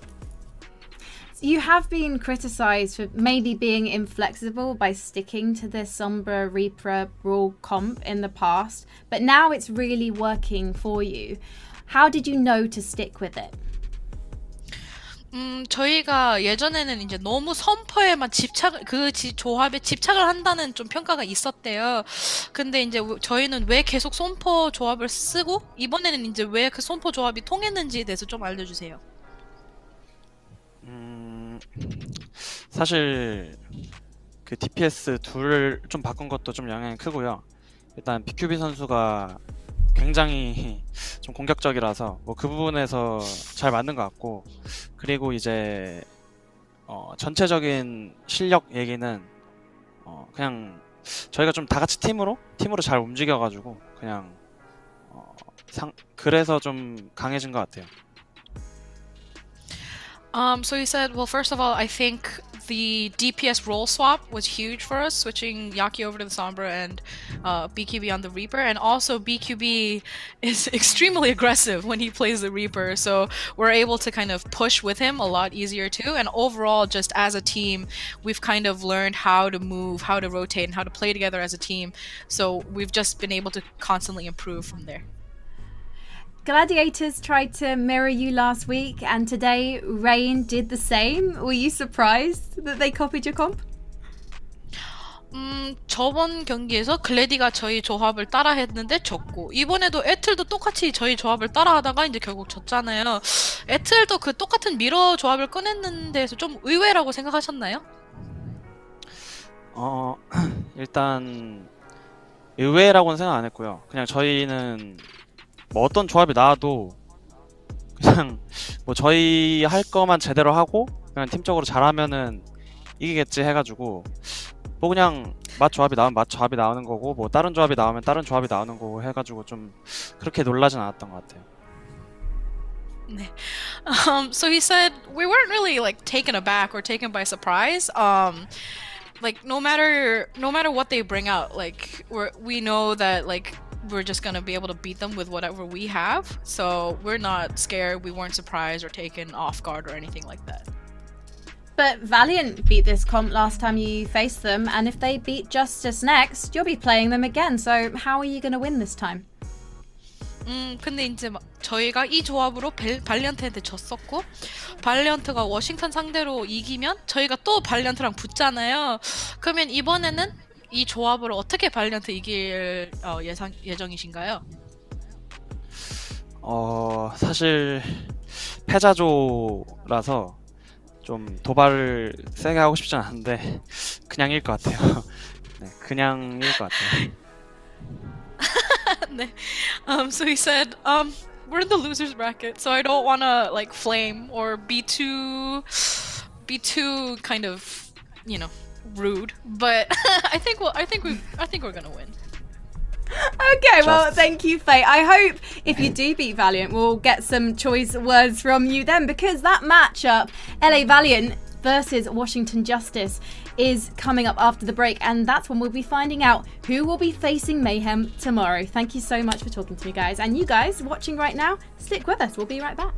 Speaker 4: You have been criticized for maybe being inflexible by sticking to the Sombra Reaper Brawl comp in the past, but now it's really working for you. How did you know to stick with it?
Speaker 10: 저희가 예전에는 이제 너무 선포에만 조합에 집착을 한다는 좀 평가가 있었대요. 근데 이제 저희는 왜 계속 선포 조합을 쓰고 이번에는 이제 왜 그 선포 조합이 통했는지에 대해서 좀 알려주세요.
Speaker 11: 사실 그 DPS 둘을 좀 바꾼 것도 좀 영향이 크고요. 일단 BQB 선수가 굉장히 좀 공격적이라서 뭐 그 부분에서 잘 맞는 것 같고 그리고 이제 전체적인 실력 얘기는 그냥 저희가 좀 다 같이 팀으로 잘 움직여가지고 그냥 그래서 좀 강해진 것 같아요.
Speaker 10: So you said, well, first of all, I think the DPS role swap was huge for us, switching Yaki over to the Sombra and BQB on the Reaper. And also BQB is extremely aggressive when he plays the Reaper, so we're able to kind of push with him a lot easier too. And overall, just as a team, we've kind of learned how to move, how to rotate, and how to play together as a team. So we've just been able to constantly improve from there.
Speaker 4: Gladiators tried to mirror you last week, and today Rain did the same. Were you surprised that they copied your comp?
Speaker 10: 저번 경기에서 글래디가 저희 조합을 따라했는데 졌고 이번에도 에틀도 똑같이 저희 조합을 따라하다가 이제 결국 졌잖아요. 에틀도 그 똑같은 미러 조합을 꺼냈는 데서 좀 의외라고 생각하셨나요?
Speaker 11: 일단 의외라고는 생각 안 했고요. 그냥 저희는 뭐 어떤 조합이 나와도 그냥 뭐 저희 할 거만 제대로 하고 그냥 팀적으로 잘하면은 이기겠지 해가지고 뭐 그냥 맛 조합이 나오면 맛 조합이 나오는 거고 뭐 다른 조합이 나오면 다른 조합이 나오는 거고 해가지고 좀 그렇게 놀라진 않았던 것 같아요.
Speaker 10: 네. So he said we weren't really like taken aback or taken by surprise. Like no matter what they bring out, like we know that like we're just gonna be able to beat them with whatever we have. So we're not scared. We weren't surprised or taken off guard or anything like that.
Speaker 4: But Valiant beat this comp last time you faced them, and if they beat Justice next, you'll be playing them again. So how are you going to win this time?
Speaker 10: 근데 이제 저희가 이 조합으로 발리언트한테 졌었고 발리언트가 워싱턴 상대로 이기면 저희가 또 발리언트랑 붙잖아요. 그러면 이번에는 이 조합으로 어떻게 발리언트 이길 예정이신가요?
Speaker 11: 사실 패자조라서 좀 도발을 세게 하고 싶진 않은데 그냥 일 것 같아요. 네, 그냥 일 것 같아요.
Speaker 10: 네. So he said, we're in the losers bracket, so I don't want to like flame or be too kind of, you know, rude. But I think we're gonna win.
Speaker 4: Okay, well, thank you, Faye. I hope if you do beat Valiant, we'll get some choice words from you then, because that matchup, LA Valiant versus Washington Justice, is coming up after the break, and that's when we'll be finding out who will be facing Mayhem tomorrow. Thank you so much for talking to me, guys. And you guys watching right now, stick with us. We'll be right back.